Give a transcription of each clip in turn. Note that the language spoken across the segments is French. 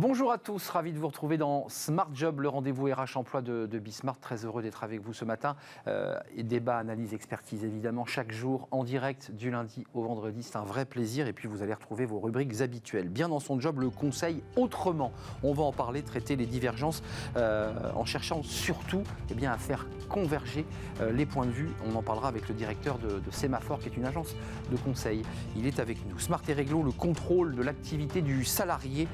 Bonjour à tous, ravi de vous retrouver dans Smart Job, le rendez-vous RH Emploi de Bismart. Très heureux d'être avec vous ce matin. Débat, analyse, expertise évidemment chaque jour en direct du lundi au vendredi. C'est un vrai plaisir et puis vous allez retrouver vos rubriques habituelles. Bien dans son job, le conseil autrement. On va en parler, traiter les divergences en cherchant surtout à faire converger les points de vue. On en parlera avec le directeur de Sémaphore qui est une agence de conseil. Il est avec nous. Smart et Réglo, le contrôle de l'activité du salarié.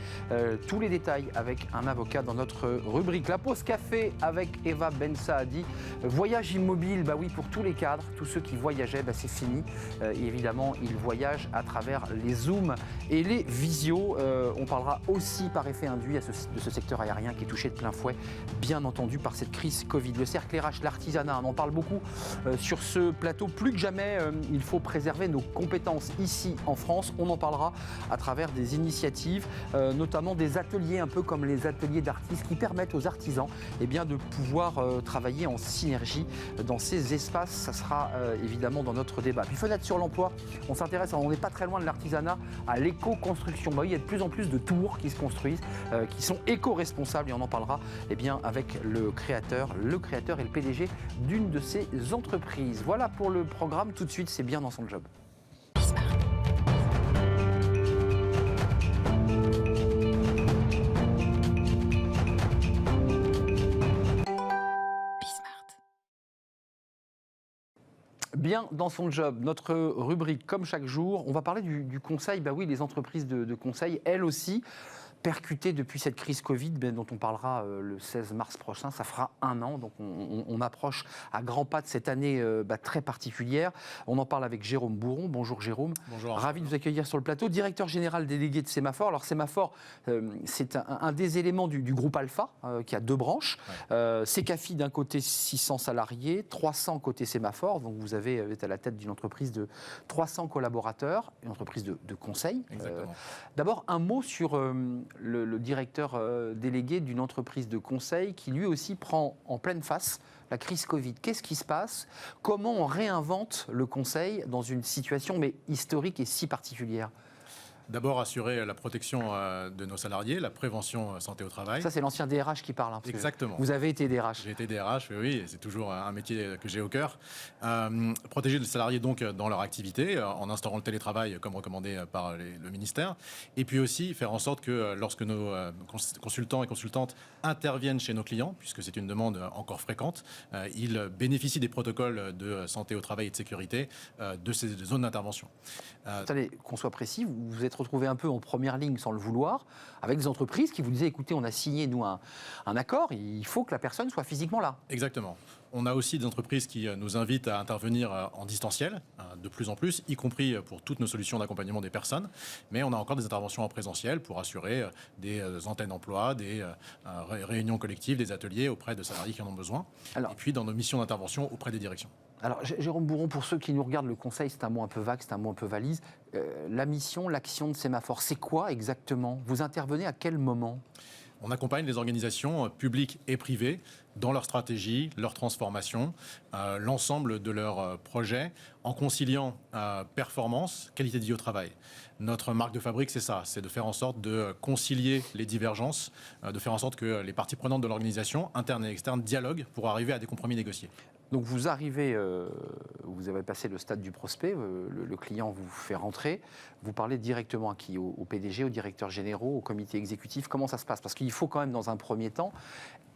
Tous les détails avec un avocat dans notre rubrique. La pause café avec Eva Ben Saadi. Voyage immobile, oui, pour tous les cadres, tous ceux qui voyageaient, c'est fini. Et évidemment, ils voyagent à travers les Zooms et les visios. On parlera aussi par effet induit de ce secteur aérien qui est touché de plein fouet, bien entendu, par cette crise Covid. Le cercle RH, l'artisanat, on en parle beaucoup sur ce plateau. Plus que jamais, il faut préserver nos compétences ici en France. On en parlera à travers des initiatives, notamment des ateliers, un peu comme les ateliers d'artistes qui permettent aux artisans de pouvoir travailler en synergie dans ces espaces. Ça sera évidemment dans notre débat. Puis fenêtre sur l'emploi, on s'intéresse, on n'est pas très loin de l'artisanat, à l'éco-construction. Il y a de plus en plus de tours qui se construisent, qui sont éco-responsables et on en parlera avec le créateur et le PDG d'une de ces entreprises. Voilà pour le programme. Tout de suite, c'est bien dans son job. Bien dans son job, notre rubrique comme chaque jour, on va parler du conseil. Oui, les entreprises de conseil, elles aussi, percutées depuis cette crise Covid, dont on parlera le 16 mars prochain. Ça fera un an, donc on approche à grands pas de cette année très particulière. On en parle avec Jérôme Bourron. Bonjour Jérôme. Bonjour. Ravi de vous accueillir sur le plateau. Directeur général délégué de Sémaphore. Alors Sémaphore, c'est un des éléments du groupe Alpha, qui a deux branches. Ouais. Secafi d'un côté 600 salariés, 300 côté Sémaphore. Donc vous êtes à la tête d'une entreprise de 300 collaborateurs, une entreprise de conseil. D'abord, un mot sur le directeur délégué d'une entreprise de conseil qui lui aussi prend en pleine face la crise Covid. Qu'est-ce qui se passe? Comment on réinvente le conseil dans une situation historique et si particulière? D'abord, assurer la protection de nos salariés, la prévention santé au travail. Ça, c'est l'ancien DRH qui parle. Exactement. Vous avez été DRH. J'ai été DRH, oui, c'est toujours un métier que j'ai au cœur. Protéger les salariés donc dans leur activité, en instaurant le télétravail comme recommandé par le ministère. Et puis aussi faire en sorte que lorsque nos consultants et consultantes interviennent chez nos clients, puisque c'est une demande encore fréquente, ils bénéficient des protocoles de santé au travail et de sécurité de ces zones d'intervention. Attendez, qu'on soit précis, vous vous êtes retrouvé un peu en première ligne sans le vouloir, avec des entreprises qui vous disaient, écoutez, on a signé, nous, un accord, il faut que la personne soit physiquement là. Exactement. On a aussi des entreprises qui nous invitent à intervenir en distanciel, de plus en plus, y compris pour toutes nos solutions d'accompagnement des personnes. Mais on a encore des interventions en présentiel pour assurer des antennes d'emploi, des réunions collectives, des ateliers auprès de salariés qui en ont besoin. Et puis dans nos missions d'intervention auprès des directions. Alors, Jérôme Bourron, pour ceux qui nous regardent, le conseil, c'est un mot un peu vague, c'est un mot un peu valise. La mission, l'action de Sémaphore, c'est quoi exactement? Vous intervenez à quel moment? On accompagne les organisations publiques et privées dans leur stratégie, leur transformation, l'ensemble de leurs projets, en conciliant performance, qualité de vie au travail. Notre marque de fabrique, c'est ça, c'est de faire en sorte de concilier les divergences, de faire en sorte que les parties prenantes de l'organisation, internes et externes, dialoguent pour arriver à des compromis négociés. Donc vous arrivez, vous avez passé le stade du prospect, le client vous fait rentrer, vous parlez directement à qui? Au PDG, aux directeurs généraux, au comité exécutif? Comment ça se passe? Parce qu'il faut quand même dans un premier temps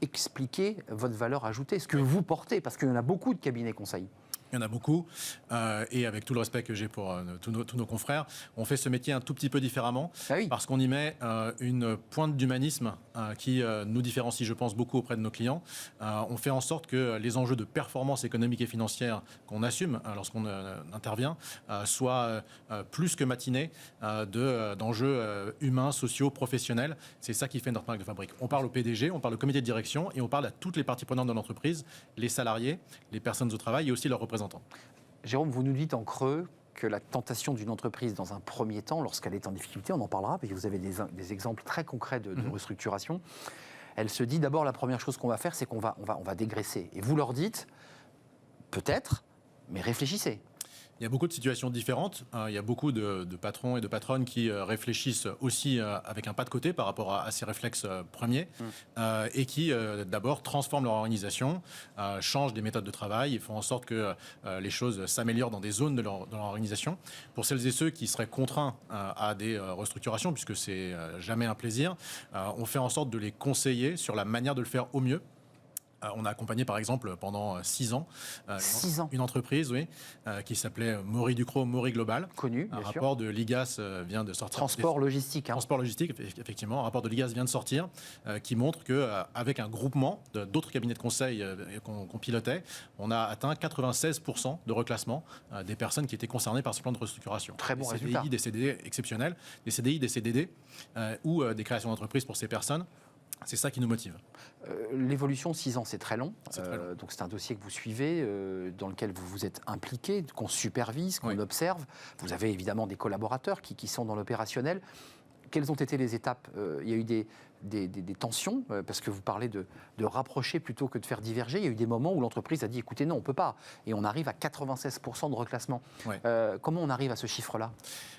expliquer votre valeur ajoutée, ce que vous portez, parce qu'il y en a beaucoup de cabinets conseils. Il y en a beaucoup, et avec tout le respect que j'ai pour tous nos confrères, on fait ce métier un tout petit peu différemment, parce qu'on y met une pointe d'humanisme qui nous différencie, je pense, beaucoup auprès de nos clients. On fait en sorte que les enjeux de performance économique et financière qu'on assume lorsqu'on intervient soient plus que matinés d'enjeux humains, sociaux, professionnels. C'est ça qui fait notre marque de fabrique. On parle au PDG, on parle au comité de direction, et on parle à toutes les parties prenantes de l'entreprise, les salariés, les personnes au travail et aussi leurs représentants. Jérôme, vous nous dites en creux que la tentation d'une entreprise dans un premier temps, lorsqu'elle est en difficulté, on en parlera, parce que vous avez des exemples très concrets de restructuration, elle se dit d'abord la première chose qu'on va faire, c'est qu'on va dégraisser. Et vous leur dites, peut-être, mais réfléchissez. Il y a beaucoup de situations différentes. Il y a beaucoup de patrons et de patronnes qui réfléchissent aussi avec un pas de côté par rapport à ces réflexes premiers et qui d'abord transforment leur organisation, changent des méthodes de travail et font en sorte que les choses s'améliorent dans des zones de leur organisation. Pour celles et ceux qui seraient contraints à des restructurations, puisque c'est jamais un plaisir, on fait en sorte de les conseiller sur la manière de le faire au mieux. On a accompagné par exemple pendant 6 ans, une entreprise qui s'appelait Maury Ducrot, Maury Global. Connu, bien sûr. Un rapport de l'IGAS vient de sortir. Transport logistique. Transport logistique, effectivement. Un rapport de l'IGAS vient de sortir qui montre qu'avec un groupement d'autres cabinets de conseil qu'on pilotait, on a atteint 96% de reclassement des personnes qui étaient concernées par ce plan de restructuration. Très bon CDI, résultat. des CDD exceptionnels, des CDI, des CDD ou des créations d'entreprises pour ces personnes. C'est ça qui nous motive. L'évolution, 6 ans, c'est très long. Très long. Donc c'est un dossier que vous suivez, dans lequel vous vous êtes impliqué, qu'on supervise, qu'on observe. Vous avez évidemment des collaborateurs qui sont dans l'opérationnel. Quelles ont été les étapes ? Il y a eu des tensions, parce que vous parlez de rapprocher plutôt que de faire diverger. Il y a eu des moments où l'entreprise a dit, écoutez, non, on ne peut pas. Et on arrive à 96% de reclassement. Ouais. Comment on arrive à ce chiffre-là ?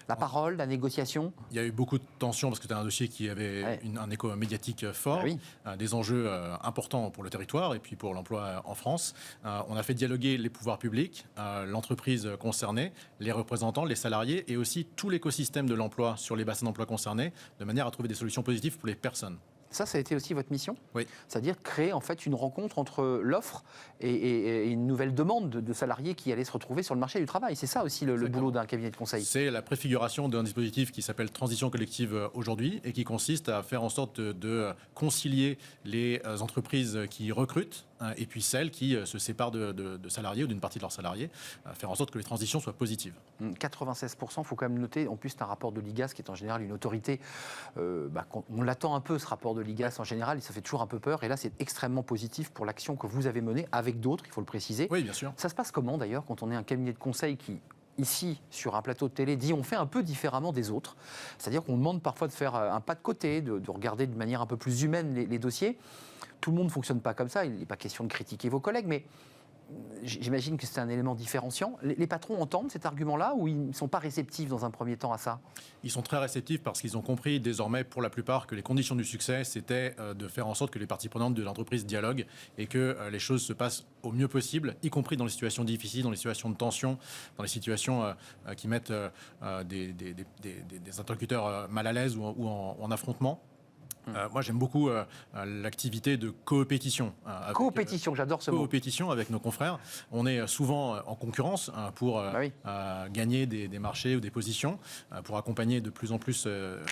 La parole, la négociation ? Il y a eu beaucoup de tensions, parce que c'était un dossier qui avait un écho médiatique fort, des enjeux importants pour le territoire et puis pour l'emploi en France. On a fait dialoguer les pouvoirs publics, l'entreprise concernée, les représentants, les salariés et aussi tout l'écosystème de l'emploi sur les bassins d'emploi concernés, de manière à trouver des solutions positives pour les personnes. Ça a été aussi votre mission ? Oui. C'est-à-dire créer en fait une rencontre entre l'offre et une nouvelle demande de salariés qui allaient se retrouver sur le marché du travail. C'est ça aussi le boulot d'un cabinet de conseil. C'est la préfiguration d'un dispositif qui s'appelle Transition collective aujourd'hui et qui consiste à faire en sorte de concilier les entreprises qui recrutent et puis celles qui se séparent de salariés ou d'une partie de leurs salariés, faire en sorte que les transitions soient positives. 96%, il faut quand même noter, en plus c'est un rapport de l'IGAS qui est en général une autorité, on l'attend un peu ce rapport de l'IGAS en général, ça fait toujours un peu peur, et là c'est extrêmement positif pour l'action que vous avez menée avec d'autres, il faut le préciser. Oui, bien sûr. Ça se passe comment d'ailleurs quand on est un cabinet de conseil qui, ici, sur un plateau de télé, dit on fait un peu différemment des autres, c'est-à-dire qu'on demande parfois de faire un pas de côté, de regarder de manière un peu plus humaine les dossiers. Tout le monde ne fonctionne pas comme ça, il n'est pas question de critiquer vos collègues, mais j'imagine que c'est un élément différenciant. Les patrons entendent cet argument-là ou ils ne sont pas réceptifs dans un premier temps à ça ? Ils sont très réceptifs parce qu'ils ont compris désormais pour la plupart que les conditions du succès, c'était de faire en sorte que les parties prenantes de l'entreprise dialoguent et que les choses se passent au mieux possible, y compris dans les situations difficiles, dans les situations de tension, dans les situations qui mettent des interlocuteurs mal à l'aise ou en affrontement. Moi, j'aime beaucoup l'activité de coopétition. Coopétition, j'adore ce mot. Coopétition avec nos confrères. On est souvent en concurrence pour gagner des marchés ou des positions, pour accompagner de plus en plus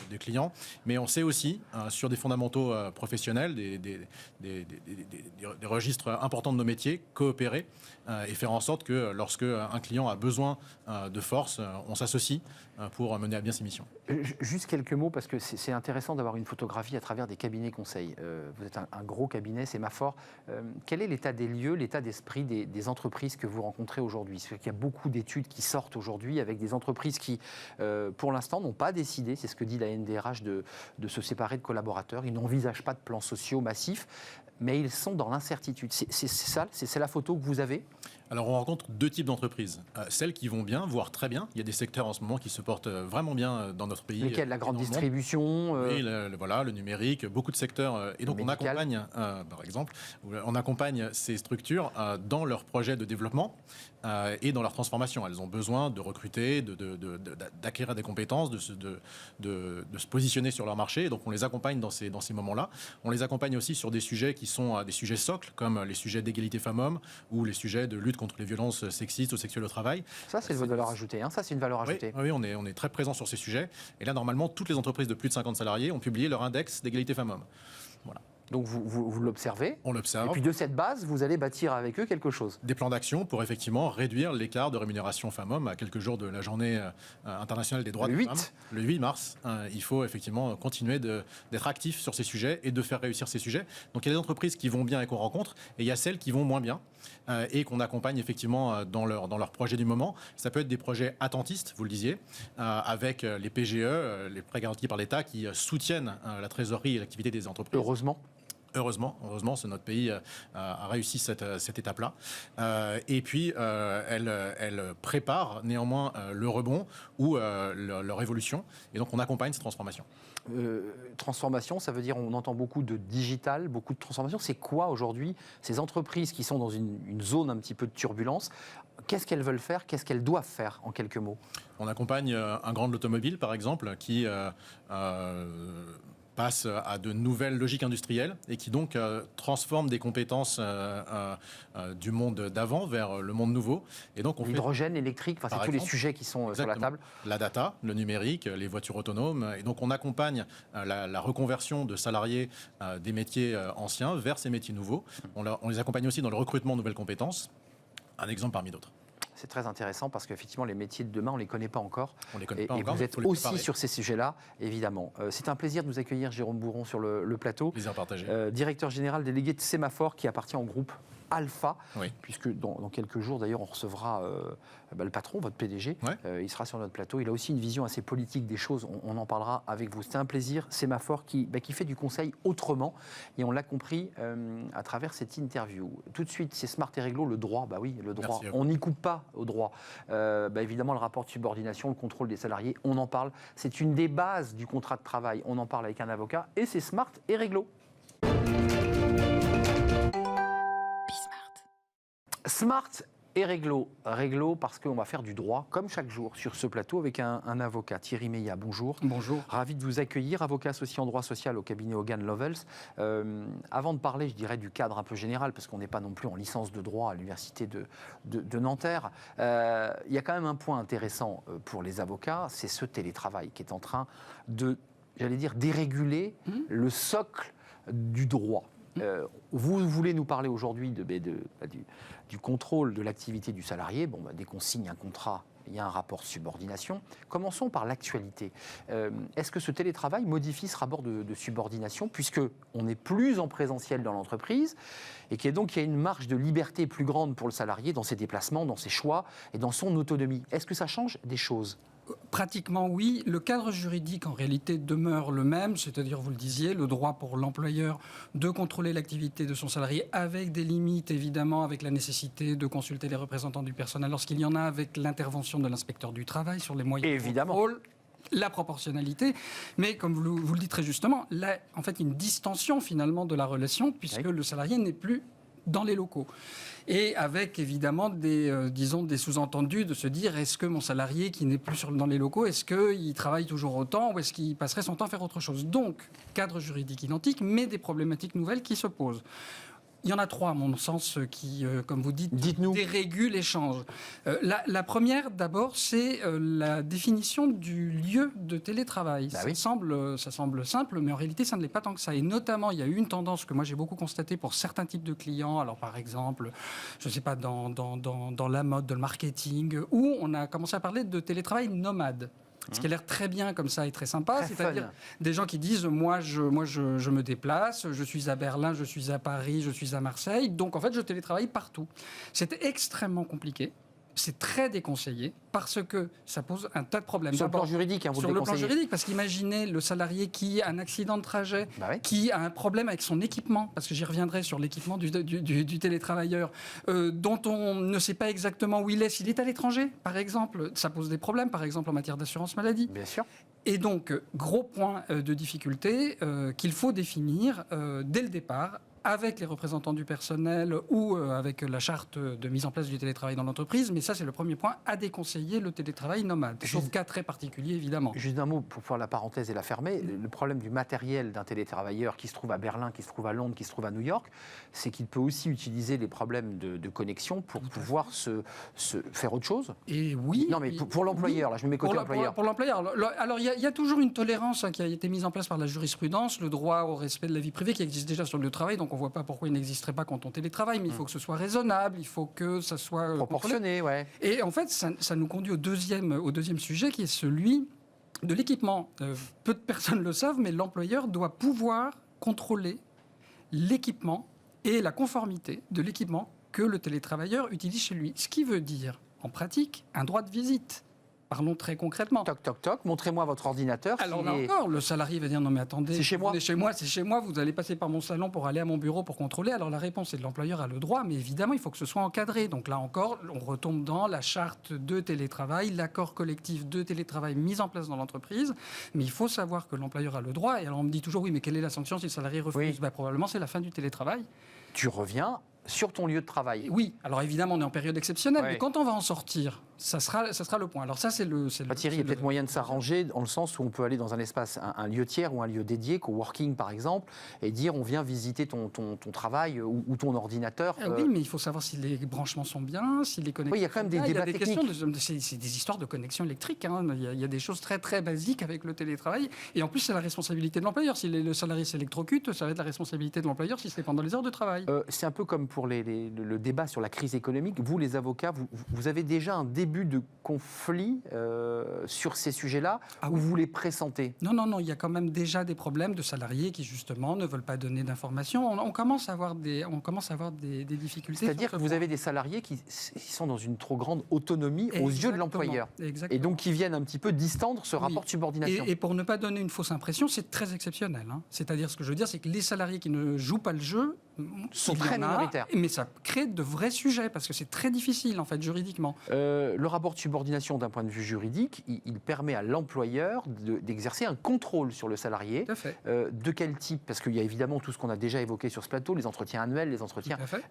des clients. Mais on sait aussi, sur des fondamentaux professionnels, des registres importants de nos métiers, coopérer et faire en sorte que lorsque un client a besoin de force, on s'associe pour mener à bien ses missions. Juste quelques mots, parce que c'est intéressant d'avoir une photographie à travers des cabinets conseils. Vous êtes un gros cabinet, c'est Mafor. Quel est l'état des lieux, l'état d'esprit des entreprises que vous rencontrez aujourd'hui ? C'est qu'il y a beaucoup d'études qui sortent aujourd'hui avec des entreprises qui, pour l'instant, n'ont pas décidé, c'est ce que dit la NDRH, de se séparer de collaborateurs. Ils n'envisagent pas de plans sociaux massifs, mais ils sont dans l'incertitude. C'est ça, c'est la photo que vous avez ? Alors on rencontre deux types d'entreprises. Celles qui vont bien, voire très bien. Il y a des secteurs en ce moment qui se portent vraiment bien dans notre pays. Lesquels ? La grande distribution Oui, le numérique, beaucoup de secteurs. Et donc on accompagne, par exemple, on accompagne ces structures dans leurs projets de développement et dans leur transformation. Elles ont besoin de recruter, d'acquérir des compétences, de se positionner sur leur marché. Et donc on les accompagne dans ces moments-là. On les accompagne aussi sur des sujets qui sont des sujets socles, comme les sujets d'égalité femmes-hommes ou les sujets de lutte contre les violences sexistes ou sexuelles au travail. Ça, c'est une valeur ajoutée. Ça, c'est une valeur ajoutée. Oui, on est très présent sur ces sujets. Et là, normalement, toutes les entreprises de plus de 50 salariés ont publié leur index d'égalité femmes-hommes. Voilà. Donc vous l'observez. On l'observe. Et puis de cette base, vous allez bâtir avec eux quelque chose. Des plans d'action pour effectivement réduire l'écart de rémunération femmes-hommes à quelques jours de la journée internationale des droits des femmes. Le 8 mars. Il faut effectivement continuer d'être actif sur ces sujets et de faire réussir ces sujets. Donc il y a des entreprises qui vont bien et qu'on rencontre, et il y a celles qui vont moins bien et qu'on accompagne effectivement dans leur projet du moment. Ça peut être des projets attentistes, vous le disiez, avec les PGE, les prêts garantis par l'État, qui soutiennent la trésorerie et l'activité des entreprises. Heureusement. Heureusement, notre pays a réussi cette étape-là. Et puis, elle prépare néanmoins le rebond ou leur évolution. Et donc, on accompagne cette transformation. Transformation, ça veut dire, on entend beaucoup de digital, beaucoup de transformation. C'est quoi aujourd'hui ces entreprises qui sont dans une zone un petit peu de turbulence? Qu'est-ce qu'elles veulent faire? Qu'est-ce qu'elles doivent faire, en quelques mots? On accompagne un grand de l'automobile, par exemple, qui passe à de nouvelles logiques industrielles et qui donc transforme des compétences du monde d'avant vers le monde nouveau. Et donc l'hydrogène, l'électrique, c'est tous les sujets qui sont sur la table. La data, le numérique, les voitures autonomes. Et donc on accompagne la reconversion de salariés des métiers anciens vers ces métiers nouveaux. On les accompagne aussi dans le recrutement de nouvelles compétences. Un exemple parmi d'autres. C'est très intéressant parce qu'effectivement, les métiers de demain, on ne les connaît pas encore. On les connaît pas encore. Vous êtes aussi sur ces sujets-là, évidemment. C'est un plaisir de vous accueillir, Jérôme Bourron, sur le plateau. Plaisir partagé. Directeur général délégué de Sémaphore, qui appartient au groupe Alpha, oui. Puisque dans quelques jours, d'ailleurs, on recevra le patron, votre PDG. Ouais. Il sera sur notre plateau. Il a aussi une vision assez politique des choses. On en parlera avec vous. C'est un plaisir. Sémaphore qui fait du conseil autrement. Et on l'a compris à travers cette interview. Tout de suite, c'est Smart et Réglo, le droit. Oui, le droit. On n'y coupe pas au droit. Évidemment, le rapport de subordination, le contrôle des salariés, on en parle. C'est une des bases du contrat de travail. On en parle avec un avocat. Et c'est Smart et Réglo. Smart et Réglo. Réglo parce qu'on va faire du droit, comme chaque jour, sur ce plateau avec un avocat. Thierry Meillat, bonjour. Bonjour. Ravi de vous accueillir, avocat associé en droit social au cabinet Hogan Lovells. Avant de parler, je dirais, du cadre un peu général, parce qu'on n'est pas non plus en licence de droit à l'université de Nanterre, il y a quand même un point intéressant pour les avocats, c'est ce télétravail qui est en train de, déréguler le socle du droit. Vous voulez nous parler aujourd'hui du contrôle de l'activité du salarié. Dès qu'on signe un contrat, il y a un rapport de subordination. Commençons par l'actualité. Est-ce que ce télétravail modifie ce rapport de subordination, puisqu'on est plus en présentiel dans l'entreprise et qu'il y a une marge de liberté plus grande pour le salarié dans ses déplacements, dans ses choix et dans son autonomie? Est-ce que ça change des choses ? Pratiquement oui. Le cadre juridique en réalité demeure le même, c'est-à-dire, vous le disiez, le droit pour l'employeur de contrôler l'activité de son salarié avec des limites, évidemment, avec la nécessité de consulter les représentants du personnel lorsqu'il y en a, avec l'intervention de l'inspecteur du travail sur les moyens de contrôle. La proportionnalité, mais comme vous le dites très justement, là, en fait, une distension finalement de la relation, puisque le salarié n'est plus dans les locaux. Et avec évidemment des sous-entendus de se dire, est-ce que mon salarié qui n'est plus dans les locaux, est-ce qu'il travaille toujours autant ou est-ce qu'il passerait son temps à faire autre chose? Donc, cadre juridique identique, mais des problématiques nouvelles qui se posent. Il y en a trois, à mon sens, qui, comme vous dites, dérégulent l'échange. La première, d'abord, c'est la définition du lieu de télétravail. Ça semble simple, mais en réalité, ça ne l'est pas tant que ça. Et notamment, il y a eu une tendance que moi, j'ai beaucoup constatée pour certains types de clients. Alors, par exemple, je ne sais pas, dans la mode, dans le marketing, où on a commencé à parler de télétravail nomade. Ce qui a l'air très bien comme ça et très sympa, c'est-à-dire des gens qui disent moi je me déplace, je suis à Berlin, je suis à Paris, je suis à Marseille, donc en fait je télétravaille partout. C'est extrêmement compliqué. C'est très déconseillé parce que ça pose un tas de problèmes. Sur le plan juridique, vous le déconseillez. Sur le plan juridique, parce qu'imaginez le salarié qui a un accident de trajet, qui a un problème avec son équipement, parce que j'y reviendrai sur l'équipement du télétravailleur, dont on ne sait pas exactement où il est, s'il est à l'étranger, par exemple. Ça pose des problèmes, par exemple, en matière d'assurance maladie. Bien sûr. Et donc, gros point de difficulté qu'il faut définir dès le départ, avec les représentants du personnel ou avec la charte de mise en place du télétravail dans l'entreprise. Mais ça, c'est le premier point, à déconseiller le télétravail nomade. Sauf cas très particulier, évidemment. Juste un mot pour faire la parenthèse et la fermer. Le problème du matériel d'un télétravailleur qui se trouve à Berlin, qui se trouve à Londres, qui se trouve à New York, c'est qu'il peut aussi utiliser les problèmes de connexion pour pouvoir se faire autre chose. Et oui. Non, mais pour l'employeur, là, je me mets côté employeur. Pour l'employeur. Alors, il y a toujours une tolérance qui a été mise en place par la jurisprudence, le droit au respect de la vie privée qui existe déjà sur le lieu de travail, donc on ne voit pas pourquoi il n'existerait pas quand on télétravaille, mais il faut que ce soit raisonnable, il faut que ça soit proportionné, Et en fait, ça nous conduit au deuxième sujet, qui est celui de l'équipement. Peu de personnes le savent, mais l'employeur doit pouvoir contrôler l'équipement et la conformité de l'équipement que le télétravailleur utilise chez lui. Ce qui veut dire, en pratique, un droit de visite. Parlons très concrètement. Toc, toc, toc, montrez-moi votre ordinateur. Alors là encore, le salarié va dire non mais attendez, c'est chez moi. C'est chez moi, vous allez passer par mon salon pour aller à mon bureau pour contrôler. Alors la réponse est de l'employeur a le droit, mais évidemment il faut que ce soit encadré. Donc là encore, on retombe dans la charte de télétravail, l'accord collectif de télétravail mis en place dans l'entreprise. Mais il faut savoir que l'employeur a le droit. Et alors on me dit toujours oui, mais quelle est la sanction si le salarié refuse? Probablement c'est la fin du télétravail. Tu reviens sur ton lieu de travail. Oui, alors évidemment on est en période exceptionnelle, mais quand on va en sortir, ça sera le point. Alors ça c'est le... Thierry, il y a peut-être moyen de s'arranger dans le sens où on peut aller dans un espace, un lieu tiers ou un lieu dédié, coworking par exemple, et dire on vient visiter ton travail ou ton ordinateur. Oui, mais il faut savoir si les branchements sont bien, si les connexions... Oui, il y a quand même des débats techniques. C'est des histoires de connexion électrique. Hein. Il y a des choses très très basiques avec le télétravail. Et en plus, c'est la responsabilité de l'employeur. Si le salarié s'électrocute, ça va être la responsabilité de l'employeur si c'est pendant les heures de travail. C'est un peu comme pour le débat sur la crise économique. Vous, les avocats, vous avez déjà un début de conflit sur ces sujets-là, ou vous les pressentez? Non, il y a quand même déjà des problèmes de salariés qui, justement, ne veulent pas donner d'informations. On commence à avoir des difficultés. C'est-à-dire que vous avez des salariés qui sont dans une trop grande autonomie aux yeux de l'employeur. Et donc qui viennent un petit peu distendre ce rapport de subordination. Et pour ne pas donner une fausse impression, c'est très exceptionnel. Hein. C'est-à-dire, ce que je veux dire, c'est que les salariés qui ne jouent pas le jeu sont très minoritaires. Mais ça crée de vrais sujets, parce que c'est très difficile, en fait, juridiquement. Le rapport de subordination, d'un point de vue juridique, il permet à l'employeur d'exercer un contrôle sur le salarié. Tout à fait. De quel type? Parce qu'il y a évidemment tout ce qu'on a déjà évoqué sur ce plateau, les entretiens annuels, les entretiens... Tout à fait.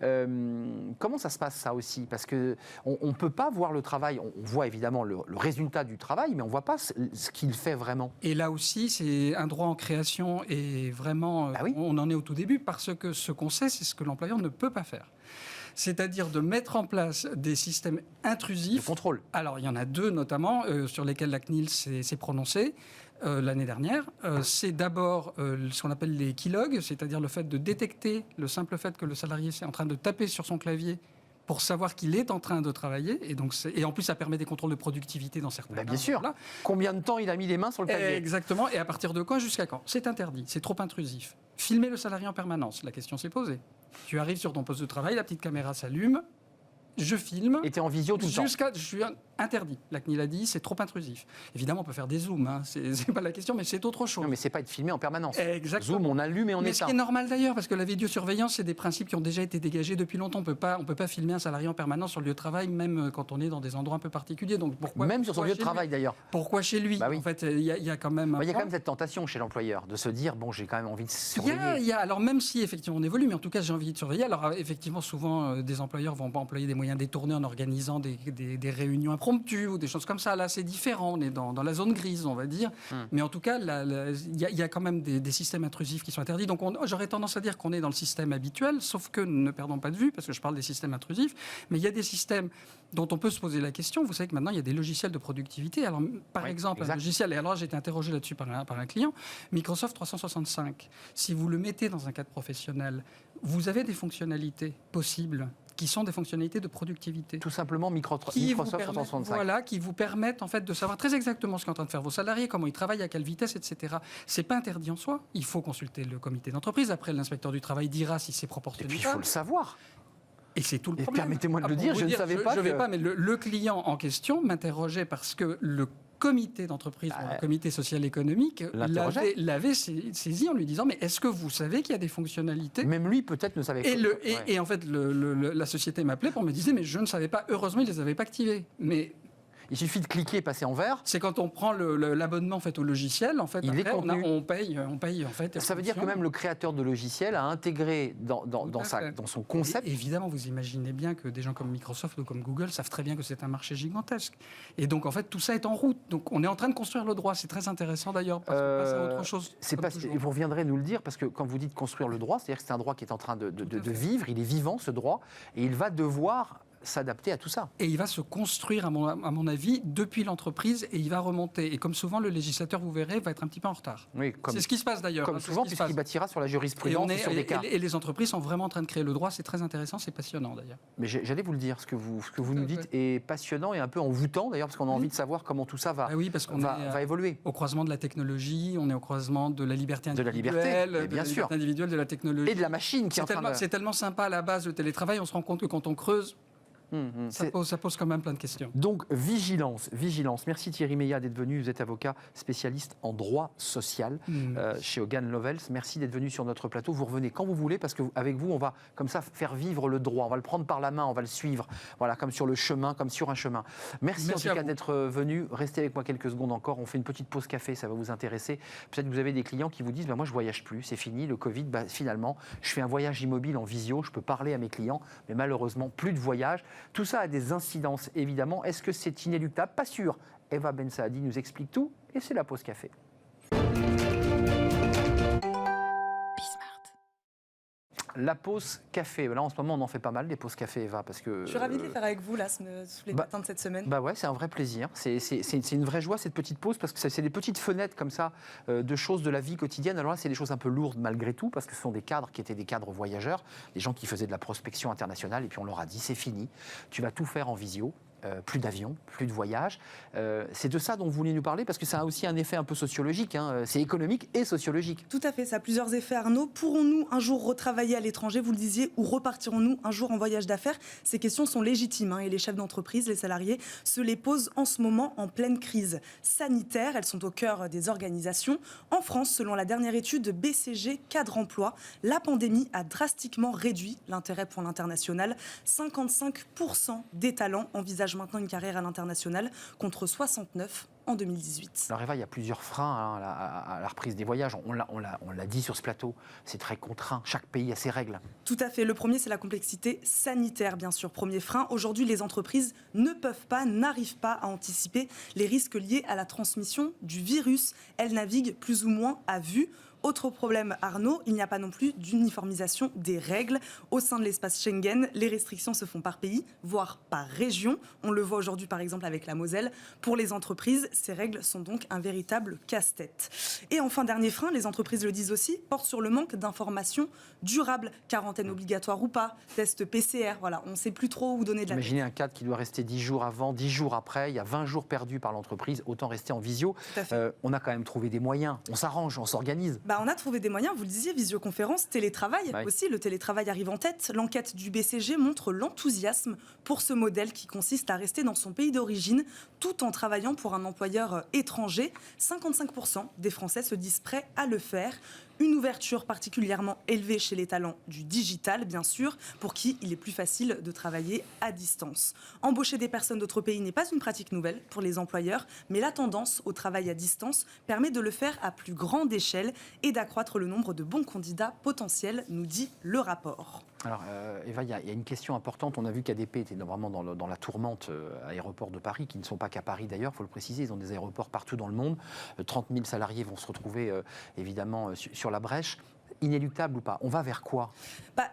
Comment ça se passe, ça aussi? Parce qu'on ne peut pas voir le travail. On voit évidemment le résultat du travail, mais on ne voit pas ce qu'il fait vraiment. Et là aussi, c'est un droit en création, et vraiment, on en est au tout début, parce que ce qu'on sait, c'est ce que l'employeur ne peut pas faire. C'est-à-dire de mettre en place des systèmes intrusifs. De contrôle. Alors, il y en a deux notamment sur lesquels la CNIL s'est prononcée l'année dernière. C'est d'abord ce qu'on appelle les keylogs, c'est-à-dire le fait de détecter le simple fait que le salarié est en train de taper sur son clavier pour savoir qu'il est en train de travailler. Et en plus, ça permet des contrôles de productivité dans certains cas. Bien sûr. Là. Combien de temps il a mis les mains sur le clavier? Exactement. Et à partir de quand, jusqu'à quand? C'est interdit. C'est trop intrusif. Filmer le salarié en permanence. La question s'est posée. Tu arrives sur ton poste de travail, la petite caméra s'allume, je filme. Et tu es en visio tout le temps? Je suis interdit. La CNIL a dit, c'est trop intrusif. Évidemment, on peut faire des zooms, hein. C'est pas la question, mais c'est autre chose. Non, mais c'est pas être filmé en permanence. Exactement. Zoom, on allume et on éteint. Mais ce qui est normal d'ailleurs, parce que la vidéosurveillance, c'est des principes qui ont déjà été dégagés depuis longtemps. On peut pas filmer un salarié en permanence sur le lieu de travail, même quand on est dans des endroits un peu particuliers. Donc même sur son lieu de travail d'ailleurs. Pourquoi chez lui? Bah oui. En fait, il y a quand même. Il y a quand même cette tentation chez l'employeur de se dire bon, j'ai quand même envie de surveiller. Alors même si effectivement on évolue, mais en tout cas j'ai envie de surveiller. Alors effectivement, souvent des employeurs vont pas employer des moyens détournés en organisant des réunions impromptues ou des choses comme ça. Là, c'est différent. On est dans la zone grise, on va dire. Mais en tout cas, il y a quand même des systèmes intrusifs qui sont interdits. Donc, j'aurais tendance à dire qu'on est dans le système habituel, sauf que ne perdons pas de vue, parce que je parle des systèmes intrusifs, mais il y a des systèmes dont on peut se poser la question. Vous savez que maintenant, il y a des logiciels de productivité. Alors, par exemple, un logiciel, et alors j'ai été interrogé là-dessus par un client, Microsoft 365. Si vous le mettez dans un cadre professionnel, vous avez des fonctionnalités possibles qui sont des fonctionnalités de productivité. Tout simplement Microsoft 365. Voilà, qui vous permettent en fait de savoir très exactement ce qu'est en train de faire vos salariés, comment ils travaillent, à quelle vitesse, etc. C'est pas interdit en soi. Il faut consulter le comité d'entreprise. Après, l'inspecteur du travail dira si c'est proportionné. Et puis, il faut le savoir. Et c'est tout le problème. Permettez-moi de le dire, je ne savais pas. Je ne vais pas, mais le client en question m'interrogeait parce que le comité d'entreprise, le comité social économique, l'avait saisi en lui disant mais est-ce que vous savez qu'il y a des fonctionnalités? Même lui peut-être ne savait pas. Et en fait la société m'appelait pour me dire mais je ne savais pas, heureusement ils ne les avaient pas activés. Mais il suffit de cliquer et passer en vert. C'est quand on prend l'abonnement en fait, au logiciel, en fait, après, on paye en fait. Ça veut dire que même le créateur de logiciel a intégré dans son concept. Et évidemment, vous imaginez bien que des gens comme Microsoft ou comme Google savent très bien que c'est un marché gigantesque. Et donc en fait, tout ça est en route. Donc on est en train de construire le droit. C'est très intéressant d'ailleurs parce qu'on passe à autre chose. Vous reviendrez nous le dire parce que quand vous dites construire le droit, c'est-à-dire que c'est un droit qui est en train de vivre. Il est vivant ce droit et il va devoir s'adapter à tout ça. Et il va se construire, à mon avis, depuis l'entreprise et il va remonter. Et comme souvent, le législateur, vous verrez, va être un petit peu en retard. Oui, c'est ce qui se passe d'ailleurs. Comme souvent, puisqu'il bâtira sur la jurisprudence et sur des cas. Et les entreprises sont vraiment en train de créer le droit. C'est très intéressant, c'est passionnant d'ailleurs. Mais j'allais vous le dire, ce que vous nous dites est passionnant et un peu envoûtant d'ailleurs, parce qu'on a envie de savoir comment tout ça va évoluer. Au croisement de la technologie, on est au croisement de la liberté individuelle. De la liberté, bien sûr. De la technologie. Et de la machine qui est en train de... C'est tellement sympa à la base, le télétravail, on se rend compte que quand on creuse, Ça pose quand même plein de questions. Donc, vigilance. Merci Thierry Meillat d'être venu. Vous êtes avocat spécialiste en droit social chez Hogan Lovells. Merci d'être venu sur notre plateau. Vous revenez quand vous voulez, parce qu'avec vous, on va comme ça faire vivre le droit. On va le prendre par la main, on va le suivre. Voilà, comme sur le chemin, comme sur un chemin. Merci en tout cas d'être venu. Restez avec moi quelques secondes encore. On fait une petite pause café, ça va vous intéresser. Peut-être que vous avez des clients qui vous disent moi, je ne voyage plus, c'est fini, le Covid, finalement, je fais un voyage immobile en visio, je peux parler à mes clients, mais malheureusement, plus de voyage. Tout ça a des incidences, évidemment. Est-ce que c'est inéluctable? Pas sûr. Eva Ben Saadi nous explique tout et c'est la pause café. La pause café. Là, en ce moment, on en fait pas mal, des pauses café, Eva, parce que... Je suis ravie de les faire avec vous, là, sous les matins de cette semaine. Ouais, c'est un vrai plaisir. C'est une vraie joie, cette petite pause, parce que c'est des petites fenêtres, comme ça, de choses de la vie quotidienne. Alors là, c'est des choses un peu lourdes, malgré tout, parce que ce sont des cadres qui étaient des cadres voyageurs, des gens qui faisaient de la prospection internationale, et puis on leur a dit, c'est fini, tu vas tout faire en visio. Plus d'avions, plus de voyages. C'est de ça dont vous voulez nous parler, parce que ça a aussi un effet un peu sociologique. C'est économique et sociologique. Tout à fait, ça a plusieurs effets, Arnaud. Pourrons-nous un jour retravailler à l'étranger, vous le disiez, ou repartirons-nous un jour en voyage d'affaires? Ces questions sont légitimes, et les chefs d'entreprise, les salariés, se les posent en ce moment en pleine crise sanitaire. Elles sont au cœur des organisations. En France, selon la dernière étude de BCG Cadre Emploi, la pandémie a drastiquement réduit l'intérêt pour l'international. 55% des talents envisagent maintenant une carrière à l'international contre 69 en 2018. Alors Eva, il y a plusieurs freins à la reprise des voyages. On l'a dit sur ce plateau, c'est très contraint. Chaque pays a ses règles. Tout à fait. Le premier, c'est la complexité sanitaire, bien sûr. Premier frein, aujourd'hui, les entreprises ne peuvent pas, n'arrivent pas à anticiper les risques liés à la transmission du virus. Elles naviguent plus ou moins à vue. Autre problème, Arnaud, il n'y a pas non plus d'uniformisation des règles. Au sein de l'espace Schengen, les restrictions se font par pays, voire par région. On le voit aujourd'hui, par exemple, avec la Moselle. Pour les entreprises, ces règles sont donc un véritable casse-tête. Et enfin, dernier frein, les entreprises le disent aussi, portent sur le manque d'informations durables. Quarantaine obligatoire ou pas, test PCR, voilà, on ne sait plus trop où donner de la tête. Imaginez un cadre qui doit rester 10 jours avant, 10 jours après, il y a 20 jours perdus par l'entreprise, autant rester en visio. On a quand même trouvé des moyens, on s'arrange, on s'organise. On a trouvé des moyens, vous le disiez, visioconférence, télétravail aussi. Le télétravail arrive en tête. L'enquête du BCG montre l'enthousiasme pour ce modèle qui consiste à rester dans son pays d'origine tout en travaillant pour un employeur étranger. 55% des Français se disent prêts à le faire. Une ouverture particulièrement élevée chez les talents du digital, bien sûr, pour qui il est plus facile de travailler à distance. Embaucher des personnes d'autres pays n'est pas une pratique nouvelle pour les employeurs, mais la tendance au travail à distance permet de le faire à plus grande échelle et d'accroître le nombre de bons candidats potentiels, nous dit le rapport. Alors, Eva, il y a une question importante. On a vu qu'ADP était vraiment dans la tourmente aéroports de Paris, qui ne sont pas qu'à Paris d'ailleurs, il faut le préciser. Ils ont des aéroports partout dans le monde. 30 000 salariés vont se retrouver évidemment sur la brèche. Inéluctable ou pas? On va vers quoi?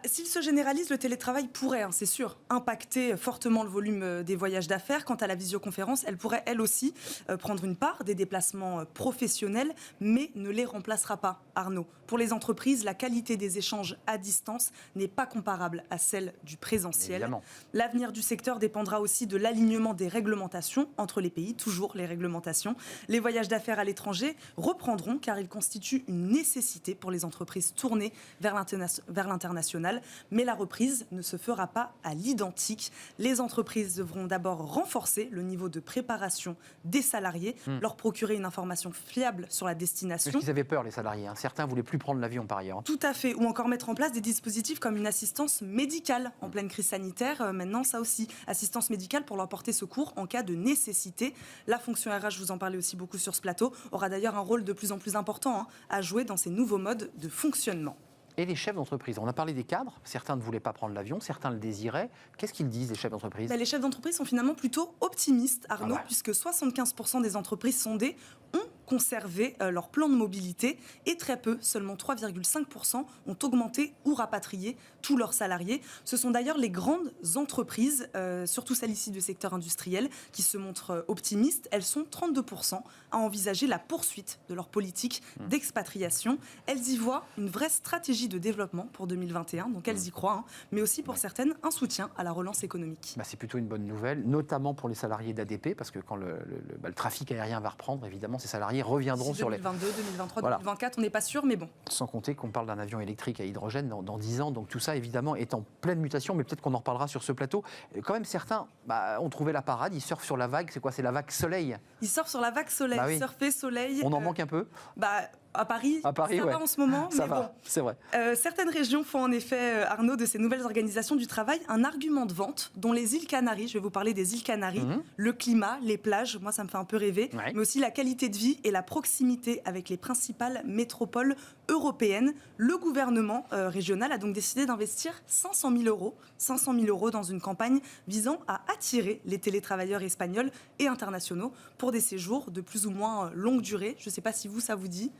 S'il se généralise, le télétravail pourrait, c'est sûr, impacter fortement le volume des voyages d'affaires. Quant à la visioconférence, elle pourrait, elle aussi, prendre une part des déplacements professionnels, mais ne les remplacera pas, Arnaud. Pour les entreprises, la qualité des échanges à distance n'est pas comparable à celle du présentiel. Évidemment. L'avenir du secteur dépendra aussi de l'alignement des réglementations entre les pays, toujours les réglementations. Les voyages d'affaires à l'étranger reprendront car ils constituent une nécessité pour les entreprises tournées vers l'international. Mais la reprise ne se fera pas à l'identique. Les entreprises devront d'abord renforcer le niveau de préparation des salariés, leur procurer une information fiable sur la destination. Parce qu'ils avaient peur, les salariés. Certains ne voulaient plus prendre l'avion par ailleurs. Tout à fait. Ou encore mettre en place des dispositifs comme une assistance médicale en pleine crise sanitaire. Maintenant, ça aussi. Assistance médicale pour leur porter secours en cas de nécessité. La fonction RH, je vous en parlais aussi beaucoup sur ce plateau, aura d'ailleurs un rôle de plus en plus important à jouer dans ces nouveaux modes de fonctionnement. Et les chefs d'entreprise, on a parlé des cadres, certains ne voulaient pas prendre l'avion, certains le désiraient. Qu'est-ce qu'ils disent, les chefs d'entreprise? Les chefs d'entreprise sont finalement plutôt optimistes, Arnaud, puisque 75% des entreprises sondées ont conservé leur plan de mobilité et très peu, seulement 3,5%, ont augmenté ou rapatrié tous leurs salariés. Ce sont d'ailleurs les grandes entreprises, surtout celles ici du secteur industriel, qui se montrent optimistes. Elles sont 32% à envisager la poursuite de leur politique d'expatriation. Elles y voient une vraie stratégie de développement pour 2021, donc elles y croient, mais aussi pour certaines, un soutien à la relance économique. C'est plutôt une bonne nouvelle, notamment pour les salariés d'ADP, parce que quand le trafic aérien va reprendre, évidemment, ces salariés reviendront sur 2022, 2023, 2024, on n'est pas sûr, mais bon. Sans compter qu'on parle d'un avion électrique à hydrogène dans 10 ans, donc tout ça, évidemment, est en pleine mutation, mais peut-être qu'on en reparlera sur ce plateau. Quand même, certains ont trouvé la parade, ils surfent sur la vague, c'est quoi? C'est la vague soleil? Ils surfent sur la vague soleil, surfer soleil. On en manque un peu? À Paris, ça va en ce moment, ça mais va, bon. C'est vrai. Certaines régions font en effet, Arnaud, de ces nouvelles organisations du travail, un argument de vente, dont les îles Canaries, je vais vous parler des îles Canaries, le climat, les plages, moi ça me fait un peu rêver, mais aussi la qualité de vie et la proximité avec les principales métropoles européennes. Le gouvernement régional a donc décidé d'investir 500 000 euros dans une campagne visant à attirer les télétravailleurs espagnols et internationaux pour des séjours de plus ou moins longue durée. Je ne sais pas si ça vous dit.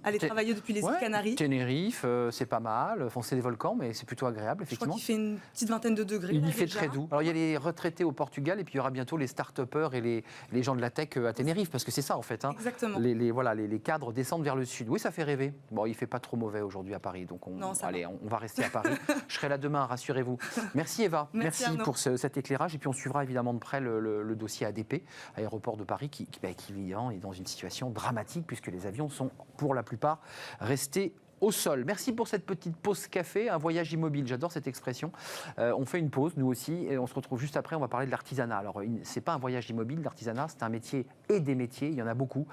Aller travailler depuis les îles Canaries. Tenerife, c'est pas mal. C'est des volcans, mais c'est plutôt agréable, effectivement. Je crois qu'il fait une petite vingtaine de degrés. Il y fait très doux. Alors, il y a les retraités au Portugal, et puis il y aura bientôt les start-upers et les gens de la tech à Tenerife, parce que c'est ça, en fait. Exactement. Les cadres descendent vers le sud. Oui, ça fait rêver. Bon, il fait pas trop mauvais aujourd'hui à Paris, donc on va rester à Paris. Je serai là demain, rassurez-vous. Merci Eva. Merci pour cet éclairage. Et puis, on suivra évidemment de près le dossier ADP, Aéroport de Paris, qui évidemment, est dans une situation dramatique, puisque les avions sont, pour la plupart, restés au sol. Merci pour cette petite pause café, un voyage immobile. J'adore cette expression. On fait une pause, nous aussi, et on se retrouve juste après. On va parler de l'artisanat. Alors, c'est pas un voyage immobile, l'artisanat, c'est un métier et des métiers. Il y en a beaucoup